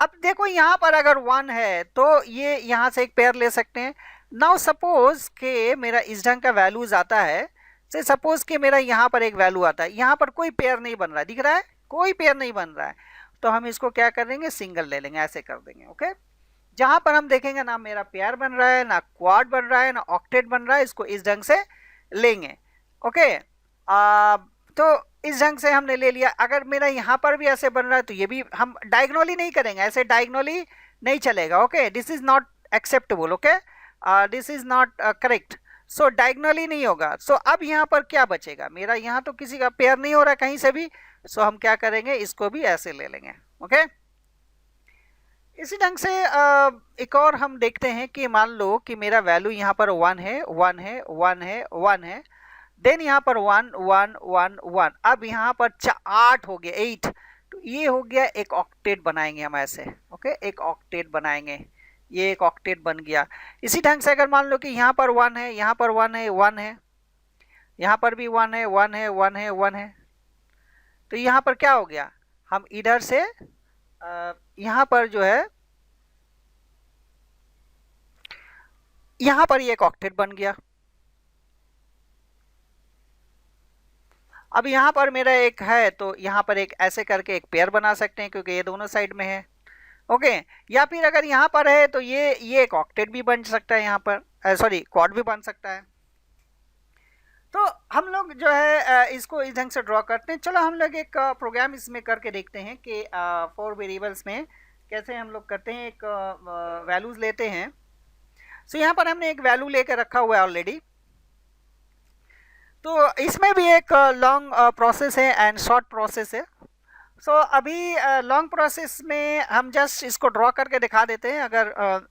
अब देखो यहाँ पर अगर 1 है तो ये यहाँ से एक पेयर ले सकते हैं। नाउ सपोज के मेरा इस ढंग का वैल्यूज आता है, से सपोज के मेरा यहाँ पर एक वैल्यू आता है, यहाँ पर कोई पेयर नहीं बन रहा है, दिख रहा है कोई पेयर नहीं बन रहा है, तो हम इसको क्या कर देंगे, सिंगल ले लेंगे, ऐसे कर देंगे। ओके, जहाँ पर हम देखेंगे ना मेरा पेयर बन रहा है, ना क्वाड बन रहा है, ना ऑक्टेट बन रहा है, इसको इस ढंग से लेंगे। ओके, तो इस ढंग से हमने ले लिया। अगर मेरा यहाँ पर भी ऐसे बन रहा है तो ये भी हम डायगोनली नहीं करेंगे, ऐसे डायगोनली नहीं चलेगा। Okay, this is not acceptable. Okay, this is not correct, so diagonally नहीं होगा। सो अब यहाँ पर क्या बचेगा, मेरा यहाँ तो किसी का पेयर नहीं हो रहा कहीं से भी, सो हम क्या करेंगे, इसको भी ऐसे ले लेंगे। ओके, इसी ढंग से एक और हम देखते हैं कि मान लो कि मेरा वैल्यू यहाँ पर 1 है, 1 है, 1 है, 1 है, देन यहाँ पर 1 1 1 1, अब यहाँ पर 8 हो गया, 8, तो ये हो गया एक ऑक्टेट बनाएंगे हम ऐसे, ओके, एक ऑक्टेट बनाएंगे, ये एक ऑक्टेट बन गया। इसी ढंग से अगर मान लो कि यहाँ पर 1 है, यहाँ पर 1 है, 1 है, यहाँ पर भी 1 है, 1 है, 1 है, 1 है, तो यहाँ पर क्या हो गया, हम इधर से यहाँ पर जो है, यहाँ पर ये एक ऑक्टेट बन गया। अब यहाँ पर मेरा एक है, तो यहाँ पर एक ऐसे करके एक पेयर बना सकते हैं क्योंकि ये दोनों साइड में है, ओके। या फिर अगर यहाँ पर है तो ये एक ऑक्टेट भी बन सकता है, यहाँ पर सॉरी क्वाड भी बन सकता है। तो हम लोग जो है इसको इस ढंग से ड्रॉ करते हैं। चलो हम लोग एक प्रोग्राम इसमें करके देखते हैं कि 4 वेरिएबल्स में कैसे हम लोग करते हैं। एक वैल्यूज लेते हैं। सो यहाँ पर हमने एक वैल्यू लेकर रखा हुआ है ऑलरेडी। तो इसमें भी एक लॉन्ग प्रोसेस है एंड शॉर्ट प्रोसेस है। सो अभी लॉन्ग प्रोसेस में हम जस्ट इसको ड्रॉ करके दिखा देते हैं। अगर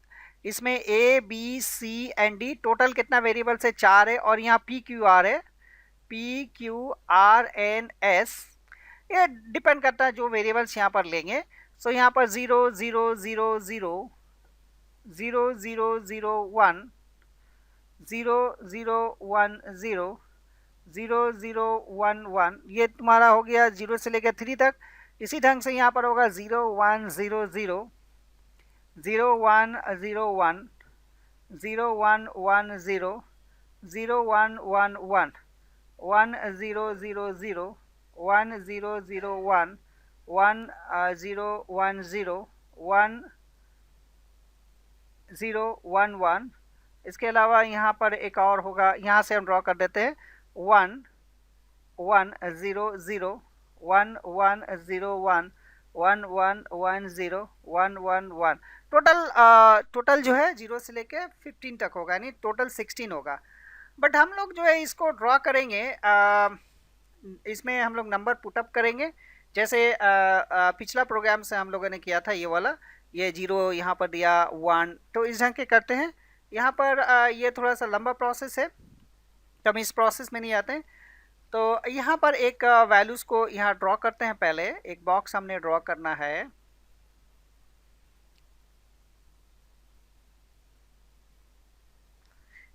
इसमें A B C and D total कितना वेरिएबल है, 4 है, और यहाँ पी क्यू आर है, P Q R N S, ये डिपेंड करता है जो वेरिएबल्स यहाँ पर लेंगे। सो यहाँ पर 0 0 0 0 0 0 0 1 0 0 1 0 0 0 1 1, ये तुम्हारा हो गया 0 से लेकर 3 तक। इसी ढंग से यहाँ पर होगा 0 1 0 0 0 1 0 1 0 1 1 0 0 1 1 1 1 0 0 0 1 0 0 1 1 0 1 0 1 0 1 1। इसके अलावा यहाँ पर एक और होगा, यहाँ से हम ड्रॉ कर देते हैं 1 1 0 0 1 1 0 1 1 1 1 0 1 1 1। टोटल जो है 0 से लेके 15 तक होगा, यानी टोटल 16 होगा। बट हम लोग जो है इसको ड्रॉ करेंगे, इसमें हम लोग नंबर पुटअप करेंगे, जैसे पिछला प्रोग्राम से हम लोगों ने किया था, ये वाला, ये 0 यहाँ पर दिया 1, तो इस ढंग के करते हैं। यहाँ पर ये थोड़ा सा लंबा प्रोसेस है तो हम इस प्रोसेस में नहीं आते हैं। तो यहाँ पर एक वैल्यूज को यहाँ ड्रॉ करते हैं। पहले एक बॉक्स हमने ड्रॉ करना है।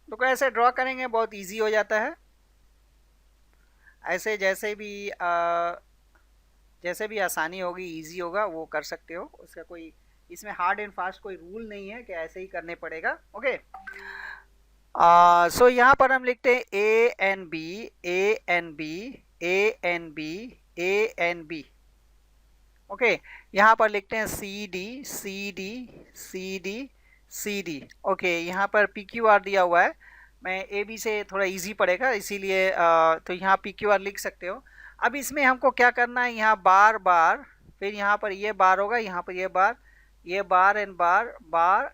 तो ऐसे ड्रॉ करेंगे, बहुत इजी हो जाता है। ऐसे जैसे भी आसानी होगी, इजी होगा, वो कर सकते हो। उसका कोई इसमें हार्ड एंड फास्ट कोई रूल नहीं है कि ऐसे ही करने पड़ेगा, ओके। सो यहाँ पर हम लिखते हैं A N B A N B A N B A N B, okay. यहाँ पर लिखते हैं C D C D C D C D, okay. यहाँ पर पी क्यू आर दिया हुआ है, मैं ए बी से थोड़ा इजी पड़ेगा इसीलिए तो यहाँ पी क्यू आर लिख सकते हो। अब इसमें हमको क्या करना है, यहाँ बार बार, फिर यहाँ पर ये बार होगा, यहाँ पर ये बार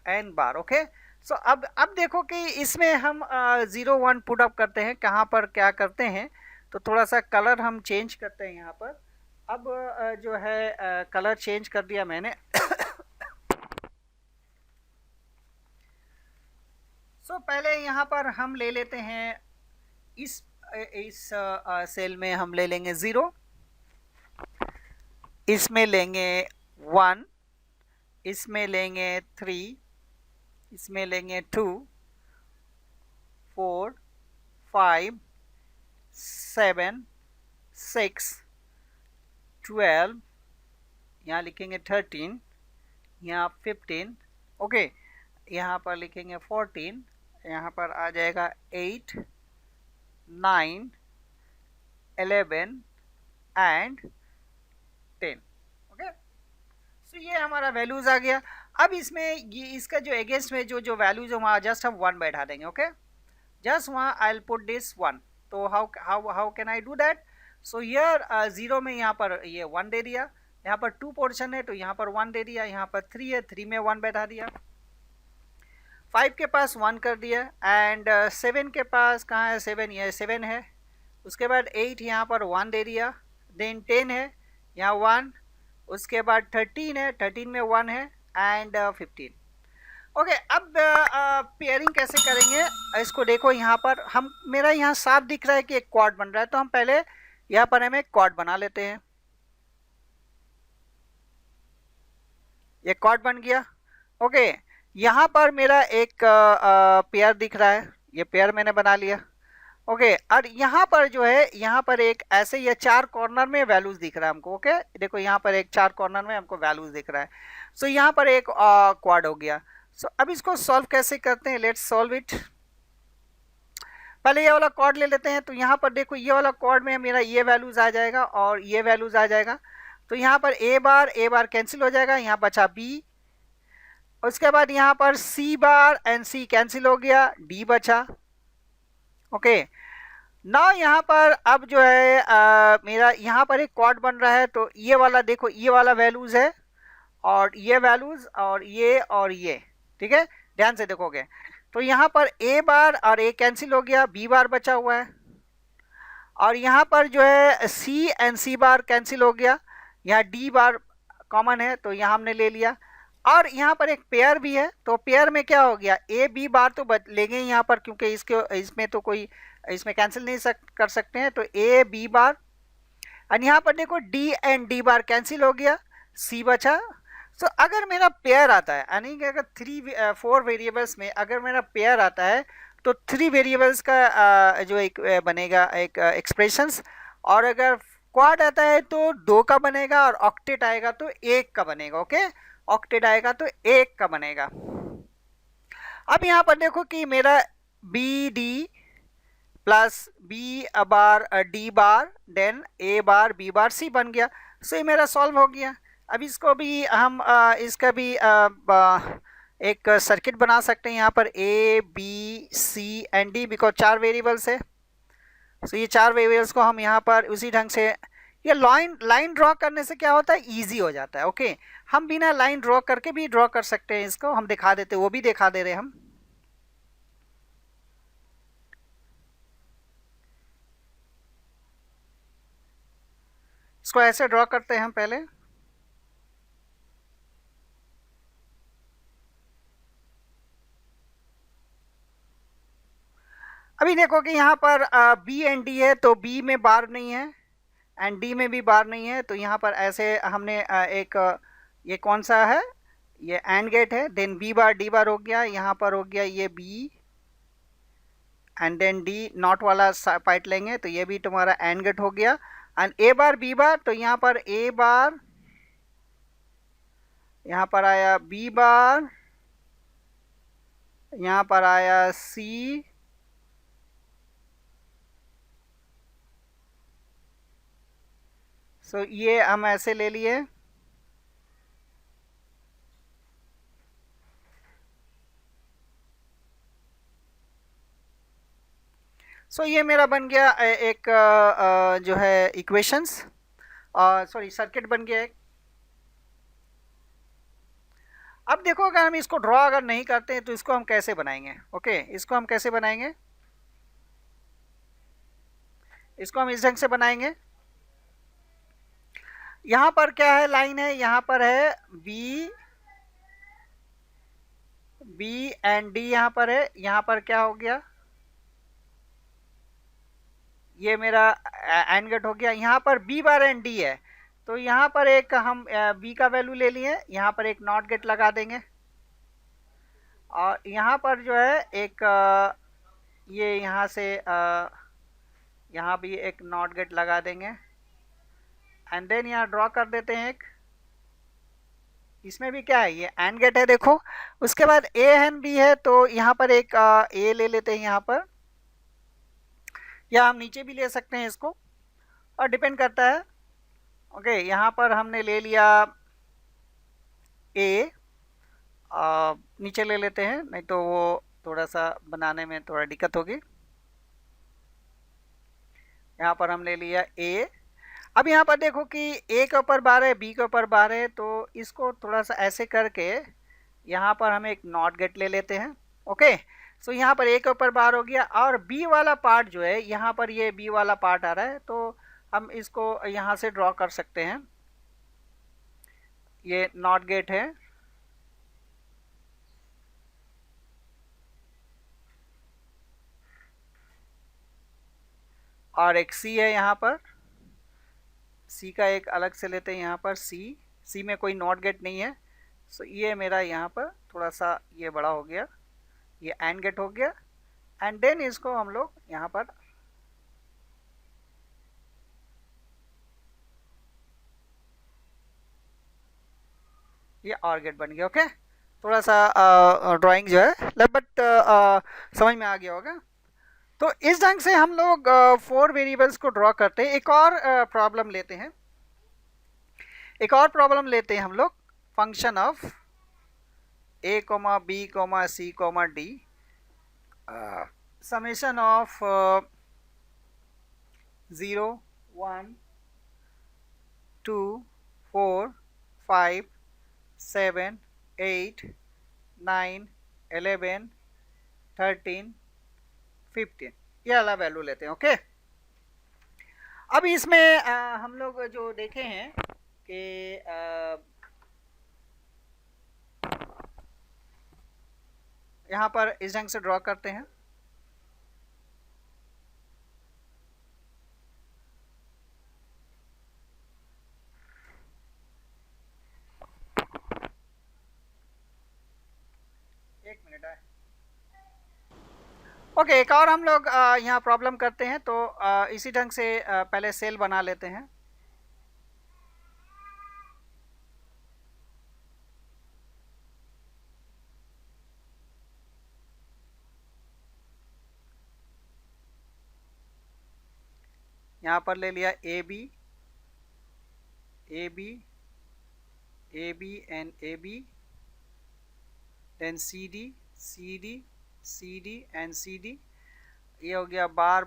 एंड बार, ओके। सो अब देखो कि इसमें हम 0 1 पुट अप करते हैं। कहाँ पर क्या करते हैं, तो थोड़ा सा कलर हम चेंज करते हैं यहाँ पर। अब जो है कलर चेंज कर दिया मैंने। सो पहले यहाँ पर हम ले लेते हैं, इस सेल में हम ले लेंगे 0, इसमें लेंगे 1, इसमें लेंगे 3, इसमें लेंगे 2 4 5 7 6 12, यहाँ लिखेंगे 13, यहाँ 15, ओके। यहाँ पर लिखेंगे 14, यहाँ पर आ जाएगा 8 9 11 एंड 10, ओके। सो ये हमारा वैल्यूज आ गया। अब इसमें ये इसका जो अगेंस्ट में जो वैल्यूज है वहाँ जस्ट हम 1 बैठा देंगे, ओके। जस्ट वहाँ आई विल पुट दिस 1। तो how can I do that. So here 0 में यहाँ पर ये 1 दे दिया, यहाँ पर 2 पोर्शन है तो यहाँ पर 1 दे दिया, यहाँ पर 3 है, 3 में 1 बैठा दिया, 5 के पास 1 कर दिया, एंड 7 के पास कहाँ है, 7, ये 7 है। उसके बाद 8 यहाँ पर 1 दे दिया, देन 10 है, यहाँ 1, उसके बाद 13 है, 13 में 1 है, एंड 15। ओके, अब पेयरिंग कैसे करेंगे इसको देखो। यहाँ पर हम, मेरा यहाँ साफ दिख रहा है कि एक क्वाड बन रहा है, तो हम पहले यहाँ पर हम एक क्वाड बना लेते हैं। ये क्वाड बन गया। ओके, यहाँ पर मेरा एक पेयर दिख रहा है, ये पेयर मैंने बना लिया। ओके, और यहाँ पर जो है, यहाँ पर एक ऐसे ये चार कॉर्नर में वैल्यूज दिख रहा है हमको। ओके, देखो यहाँ पर एक चार कॉर्नर में हमको वैल्यूज दिख रहा है। सो यहाँ पर एक क्वाड हो गया। सो अब इसको सॉल्व कैसे करते हैं, लेट्स सॉल्व इट। पहले ये वाला क्वाड ले लेते हैं। तो यहाँ पर देखो, ये वाला क्वाड में मेरा ये वैल्यूज आ जाएगा और ये वैल्यूज आ जाएगा। तो यहाँ पर ए बार कैंसिल हो जाएगा, यहाँ बचा बी। उसके बाद यहाँ पर सी बार एंड सी कैंसिल हो गया, डी बचा। ओके, ना यहाँ पर अब जो है मेरा यहाँ पर एक क्वाड बन रहा है। तो ये वाला देखो, ये वाला वैल्यूज है और ये वैल्यूज और ये ठीक है, ध्यान से देखोगे। तो यहाँ पर ए बार और ए कैंसिल हो गया, बी बार बचा हुआ है। और यहाँ पर जो है सी एंड सी बार कैंसिल हो गया, यहाँ डी बार कॉमन है तो यहाँ हमने ले लिया। और यहाँ पर एक पेयर भी है, तो पेयर में क्या हो गया, ए बी बार तो लेंगे यहाँ पर, क्योंकि इसमें तो कोई इसमें कैंसिल नहीं कर सकते हैं। तो ए बी बार, और यहाँ पर देखो D and D bar cancel हो गया, सी बचा। सो अगर मेरा पेयर आता है, यानी कि अगर 4 वेरिएबल्स में अगर मेरा पेयर आता है, तो 3 वेरिएबल्स का जो एक बनेगा एक एक्सप्रेशंस। और अगर क्वाड आता है तो 2 का बनेगा, और ऑक्टेट आएगा तो 1 का बनेगा। ओके, ऑक्टेट आएगा तो 1 का बनेगा। अब यहाँ पर देखो कि मेरा B D plus B bar D bar then A bar B bar C बन गया। सो ये मेरा सॉल्व हो गया। अब इसको भी हम इसका भी एक सर्किट बना सकते हैं यहाँ पर, A B C and D, because 4 variables है। सो ये 4 वेरिएबल्स को हम यहाँ पर उसी ढंग से, ये लाइन ड्रॉ करने से क्या होता है, ईजी हो जाता है। ओके, हम बिना लाइन ड्रॉ करके भी ड्रॉ कर सकते हैं, इसको हम दिखा देते, वो भी दिखा दे रहे हैं हम। इसको ऐसे ड्रॉ करते हैं हम पहले। अभी देखो कि यहाँ पर बी एंड डी है, तो बी में बार नहीं है एंड डी में भी बार नहीं है। तो यहाँ पर ऐसे हमने एक ये कौन सा है, ये एंड गेट है। Then B bar D bar हो गया, यहाँ पर हो गया ये B and then D, not वाला पार्ट लेंगे तो ये भी तुम्हारा एंड गेट हो गया। एंड ए बार बी बार, तो यहाँ पर ए बार, यहाँ पर आया बी बार, यहाँ पर आया सी, सो ये हम ऐसे ले लिए। सो ये मेरा बन गया एक जो है इक्वेशंस, सॉरी सर्किट बन गया एक। अब देखो, अगर हम इसको ड्रॉ अगर नहीं करते हैं तो इसको हम कैसे बनाएंगे। ओके, इसको हम कैसे बनाएंगे, इसको हम इस ढंग से बनाएंगे। यहाँ पर क्या है, लाइन है, यहाँ पर है बी बी एंड डी, यहाँ पर है। यहाँ पर क्या हो गया, ये मेरा एंड गेट हो गया। यहाँ पर बी बार एंड डी है, तो यहाँ पर एक हम बी का वैल्यू ले लिए, यहाँ पर एक नॉट गेट लगा देंगे। और यहाँ पर जो है एक ये यहाँ से यहाँ भी एक नॉट गेट लगा देंगे। एंड देन यहाँ ड्रॉ कर देते हैं एक, इसमें भी क्या है, ये एंड गेट है देखो। उसके बाद ए एंड बी है, तो यहाँ पर एक ए ले लेते हैं यहाँ पर, या हम नीचे भी ले सकते हैं इसको, और डिपेंड करता है। ओके, यहाँ पर हमने ले लिया ए, नीचे ले लेते हैं, नहीं तो वो थोड़ा सा बनाने में थोड़ा दिक्कत होगी। यहाँ पर हम ले लिया ए। अब यहाँ पर देखो कि ए के ऊपर बार है, बी के ऊपर बार है, तो इसको थोड़ा सा ऐसे करके यहाँ पर हम एक नॉट गेट ले लेते हैं। ओके, सो यहाँ पर ए के ऊपर बार हो गया, और बी वाला पार्ट जो है, यहाँ पर ये बी वाला पार्ट आ रहा है, तो हम इसको यहाँ से ड्रॉ कर सकते हैं। ये नॉट गेट है, और एक सी है यहाँ पर, सी का एक अलग से लेते हैं यहाँ पर, सी में कोई नॉट गेट नहीं है, सो ये मेरा यहाँ पर थोड़ा सा ये बड़ा हो गया, ये एंड गेट हो गया, एंड देन इसको हम लोग यहाँ पर ये और गेट बन गया। ओके, थोड़ा सा ड्राइंग जो है बट समझ में आ गया होगा। तो इस ढंग से हम लोग 4 वेरिएबल्स को ड्रॉ करते हैं। एक और प्रॉब्लम लेते हैं, हम लोग function of a, b, c, d, summation of 0, 1, 2, 4, 5, 7, 8, 9, 11, 13, 15, ये वाला वैल्यू लेते हैं। ओके, अब इसमें हम लोग जो देखे हैं कि यहाँ पर इस ढंग से ड्रॉ करते हैं। एक मिनट है। ओके, एक और हम लोग यहाँ प्रॉब्लम करते हैं, तो इसी ढंग से पहले सेल बना लेते हैं। यहाँ पर ले लिया A B and A B, then C D and C D, ये हो गया बार,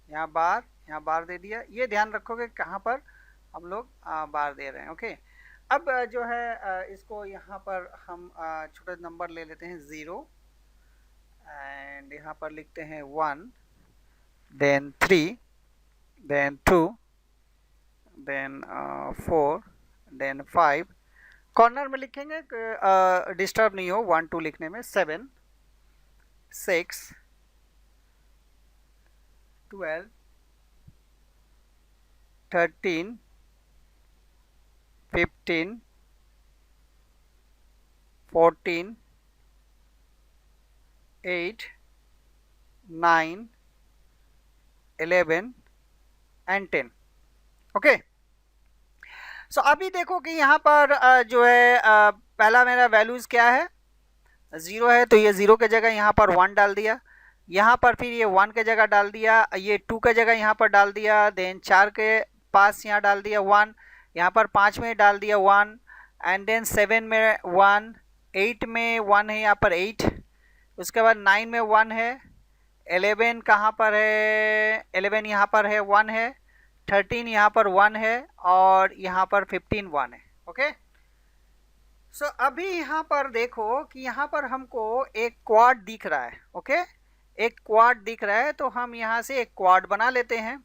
यहाँ बार दे दिया। ये ध्यान रखोगे कहाँ पर हम लोग बार दे रहे हैं। ओके, अब जो है इसको यहाँ पर हम छोटे नंबर ले लेते हैं 0, एंड यहाँ पर लिखते हैं 1, then 3, then 2, then 4, then 5, corner में लिखेंगे, डिस्टर्ब नहीं हो 1 2 लिखने में, 7, 6, 12, 13, 15, 14, 8, 9, 11 एंड 10। ओके, सो अभी देखो कि यहाँ पर जो है पहला मेरा वैल्यूज क्या है, 0 है, तो ये 0 के जगह यहाँ पर 1 डाल दिया, यहाँ पर फिर ये 1 के जगह डाल दिया, ये 2 के जगह यहाँ पर डाल दिया, देन 4 के पास यहाँ डाल दिया 1, यहाँ पर 5 में डाल दिया 1, एंड देन 7 में 1, 8 में 1 है यहाँ पर 8, उसके बाद 9 में 1 है, 11 कहाँ पर है, 11 यहाँ पर है 1 है, 13 यहाँ पर 1 है, और यहाँ पर 15 1 है। ओके, सो अभी यहाँ पर देखो कि यहाँ पर हमको एक क्वाड दिख रहा है। ओके, एक क्वाड दिख रहा है, तो हम यहाँ से एक क्वाड बना लेते हैं।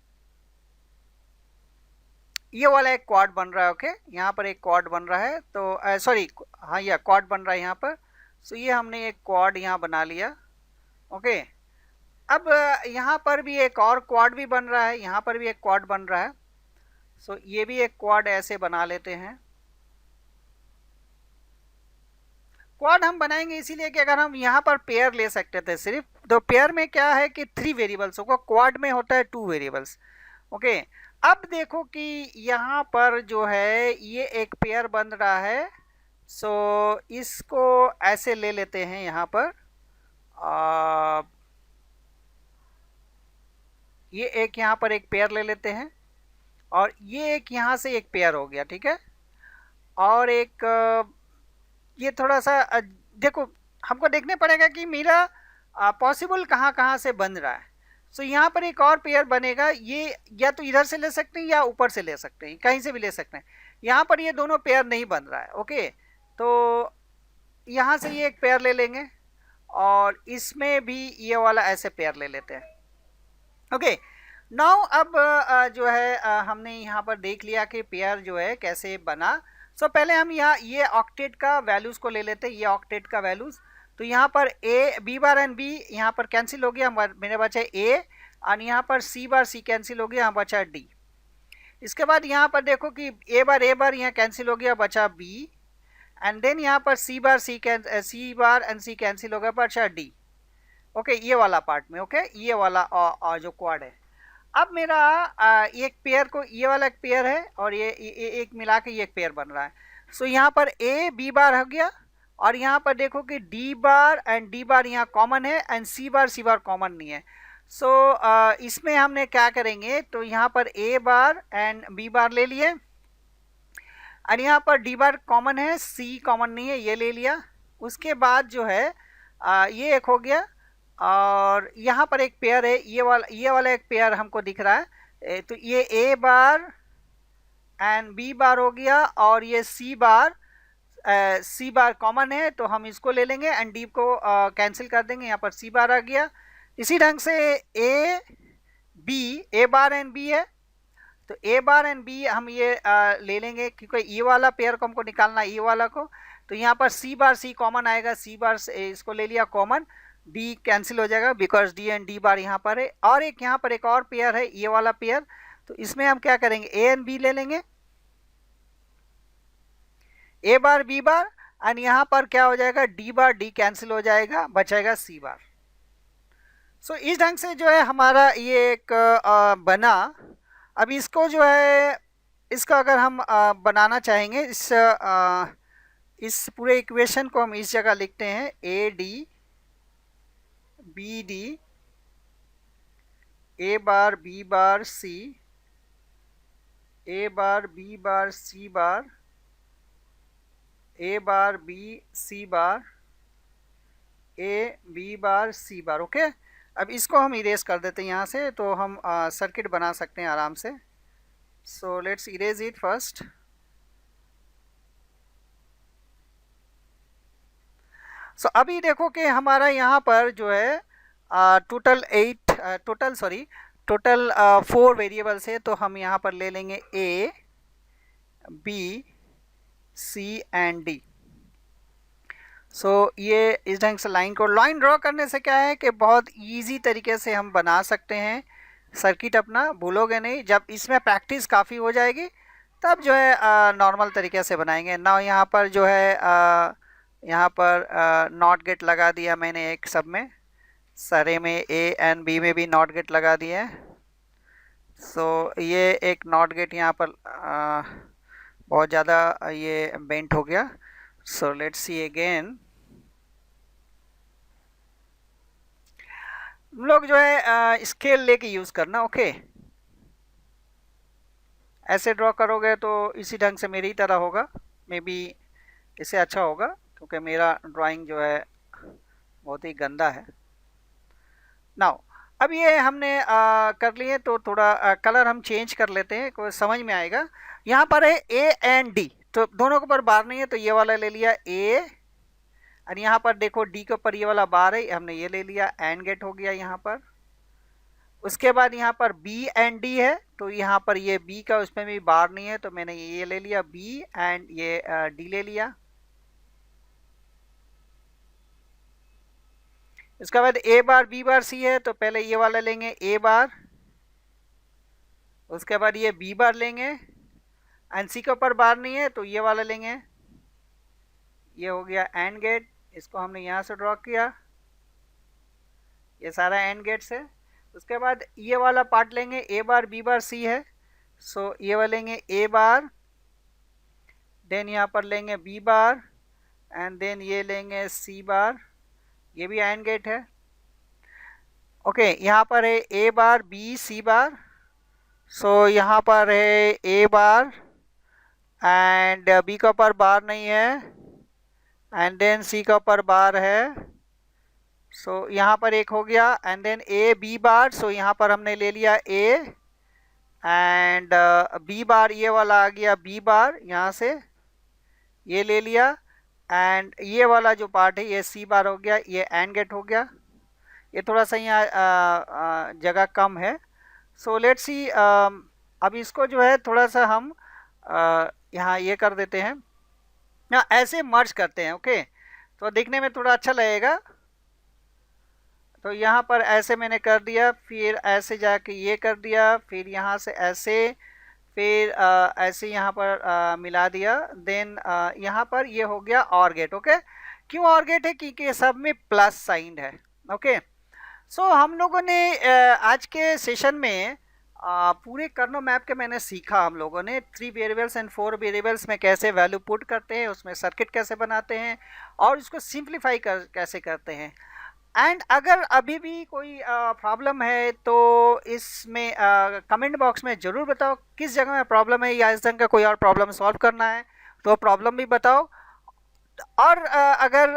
ये वाला एक क्वाड बन रहा है। ओके, यहाँ पर एक क्वाड बन रहा है, तो सॉरी, हाँ, यह क्वाड बन रहा है यहाँ पर। सो ये हमने एक क्वाड यहाँ बना लिया। ओके, अब यहाँ पर भी एक और क्वाड भी बन रहा है, यहाँ पर भी एक क्वाड बन रहा है। सो ये भी एक क्वाड ऐसे बना लेते हैं। क्वाड हम बनाएंगे इसीलिए कि अगर हम यहाँ पर पेयर ले सकते थे सिर्फ, तो पेयर में क्या है कि 3 वेरिएबल्स होगा, क्वाड में होता है 2 वेरिएबल्स। ओके, अब देखो कि यहाँ पर जो है ये एक पेयर बन रहा है, सो इसको ऐसे ले लेते हैं यहाँ पर, ये एक यहाँ पर एक पेयर ले लेते हैं, और ये एक यहाँ से एक पेयर हो गया। ठीक है, और एक ये थोड़ा सा देखो, हमको देखने पड़ेगा कि मेरा पॉसिबल कहाँ कहाँ से बन रहा है। सो यहाँ पर एक और पेयर बनेगा, ये या तो इधर से ले सकते हैं या ऊपर से ले सकते हैं, कहीं से भी ले सकते हैं। यहाँ पर ये दोनों पेयर नहीं बन रहा है। ओके, तो यहाँ से ये एक पेयर ले लेंगे, और इसमें भी ये वाला ऐसे पेयर ले लेते हैं। ओके, नाउ अब जो है हमने यहाँ पर देख लिया कि पेयर जो है कैसे बना। सो पहले हम यहाँ ये ऑक्टेट का वैल्यूज़ को ले लेते हैं, ये ऑक्टेट का वैल्यूज़। तो यहाँ पर A B bar and B यहाँ पर कैंसिल हो गया, मेरे बचे ए और यहाँ पर सी बार सी कैंसिल हो गया, यहाँ बचा डी। इसके बाद यहाँ पर देखो कि ए बार यहाँ कैंसिल हो गया, बचा बी, एंड देन यहाँ पर सी बार एंड सी कैंसिल हो गया, बचा डी। ओके, ये वाला पार्ट में। ओके, ये वाला जो क्वाड है। अब मेरा एक पेयर को, ये वाला एक पेयर है और ये एक मिला के ये एक पेयर बन रहा है। सो यहाँ पर ए बी बार हो गया, और यहाँ पर देखो कि डी बार एंड डी बार यहाँ कॉमन है, एंड सी बार कॉमन नहीं है। सो इसमें हमने क्या करेंगे, तो यहाँ पर ए बार एंड बी बार ले लिए, और यहाँ पर डी बार कॉमन है, सी कॉमन नहीं है, ये ले लिया। उसके बाद जो है ये एक हो गया, और यहाँ पर एक पेयर है, ये वाला एक पेयर हमको दिख रहा है। तो ये ए बार एंड बी बार हो गया, और ये सी बार कॉमन है, तो हम इसको ले लेंगे एंड डी को कैंसिल कर देंगे, यहाँ पर सी बार आ गया। इसी ढंग से ए बार एंड बी है, तो ए बार एंड बी हम ये ले लेंगे, क्योंकि ये वाला पेयर को हमको निकालना है, ये वाला को। तो यहाँ पर सी बार सी कॉमन आएगा, सी बार इसको ले लिया कॉमन, डी कैंसिल हो जाएगा बिकॉज डी एंड डी बार यहाँ पर है। और एक यहाँ पर एक और पेयर है, ये वाला पेयर, तो इसमें हम क्या करेंगे, ए एंड बी ले लेंगे, A bar B bar, and यहाँ पर क्या हो जाएगा, डी बार डी कैंसिल हो जाएगा, बचेगा सी बार। सो इस ढंग से जो है हमारा ये एक बना। अब इसको जो है, इसका अगर हम बनाना चाहेंगे, इस पूरे इक्वेशन को हम इस जगह लिखते हैं A D B D A bar B bar C, A bar B bar C bar, A bar B C bar, A B bar C bar. Okay, अब इसको हम इरेज कर देते हैं यहाँ से, तो हम सर्किट बना सकते हैं आराम से। So let's erase it first. So अभी देखो कि हमारा यहाँ पर जो है टोटल 4 वेरिएबल्स है, तो हम यहाँ पर ले लेंगे A B C and D. So ये इस ढंग से लाइन ड्रॉ करने से क्या है कि बहुत इजी तरीके से हम बना सकते हैं सर्किट अपना, भूलोगे नहीं। जब इसमें प्रैक्टिस काफ़ी हो जाएगी तब जो है नॉर्मल तरीके से बनाएंगे ना। यहाँ पर जो है यहाँ पर नॉट गेट लगा दिया मैंने एक सब में, सारे में ए एंड बी में भी नॉट गेट लगा दिया है। सो ये एक नॉट गेट यहाँ पर बहुत ज़्यादा ये बेंट हो गया। So let's see again. हम लोग जो है स्केल लेके यूज़ करना। ओके, ऐसे ड्रॉ करोगे तो इसी ढंग से मेरी तरह होगा, मे बी इससे अच्छा होगा, क्योंकि मेरा ड्राइंग जो है बहुत ही गंदा है। नाउ अब ये हमने कर लिए, तो थोड़ा कलर हम चेंज कर लेते हैं, कोई समझ में आएगा। यहाँ पर है ए एंड डी, तो दोनों के ऊपर बार नहीं है, तो ये वाला ले लिया ए, और यहाँ पर देखो डी के ऊपर ये वाला बार है, हमने ये ले लिया, एंड गेट हो गया यहाँ पर। उसके बाद यहाँ पर बी एंड डी है, तो यहाँ पर ये बी का उसमें भी बार नहीं है, तो मैंने ये ले लिया बी एंड ये डी ले लिया। इसके बाद ए बार बी बार सी है, तो पहले ये वाला लेंगे ए बार, उसके बाद ये बी बार लेंगे, एंड सी के ऊपर बार नहीं है, तो ये वाला लेंगे, ये हो गया एंड गेट। इसको हमने यहाँ से ड्रॉ किया, ये सारा एंड गेट्स है। उसके बाद ये वाला पार्ट लेंगे, ए बार बी बार सी है, सो ये वाला लेंगे ए बार, देन यहाँ पर लेंगे बी बार, एंड देन ये लेंगे सी बार, ये भी एंड गेट है। ओके, यहाँ पर है ए बार बी सी बार, सो यहाँ पर है ए बार एंड बी का ऊपर बार नहीं है, एंड देन सी का ऊपर बार है, सो यहाँ पर एक हो गया, and then A B bar, so यहाँ पर हमने ले लिया ए एंड बी बार, ये वाला आ गया बी बार, यहाँ से ये ले लिया, एंड ये वाला जो पार्ट है ये सी बार हो गया, ये एंड गेट हो गया। ये थोड़ा सा यहाँ जगह कम है, सो लेट्स सी। अब इसको जो है थोड़ा सा हम यहाँ ये कर देते हैं ना, ऐसे मर्ज करते हैं। ओके, तो दिखने में थोड़ा अच्छा लगेगा, तो यहाँ पर ऐसे मैंने कर दिया, फिर ऐसे जाके ये कर दिया, फिर यहाँ से ऐसे, फिर ऐसे यहाँ पर मिला दिया, देन यहाँ पर ये हो गया ऑर गेट। ओके, क्यों ऑर गेट है? क्योंकि सब में प्लस साइन है। ओके, सो हम लोगों ने आज के सेशन में पूरे कर्नो मैप के मैंने सीखा। हम लोगों ने 3 वेरिएबल्स एंड 4 वेरिएबल्स में कैसे वैल्यू पुट करते हैं, उसमें सर्किट कैसे बनाते हैं और उसको सिंप्लीफाई कैसे करते हैं। एंड अगर अभी भी कोई प्रॉब्लम है तो इसमें कमेंट बॉक्स में ज़रूर बताओ किस जगह में प्रॉब्लम है, या इस जगह का कोई और प्रॉब्लम सॉल्व करना है तो प्रॉब्लम भी बताओ। और अगर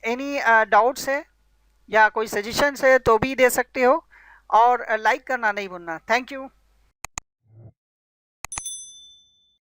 एनी डाउट्स है या कोई सजेशंस है तो भी दे सकते हो, और लाइक करना नहीं भूलना। Thank you.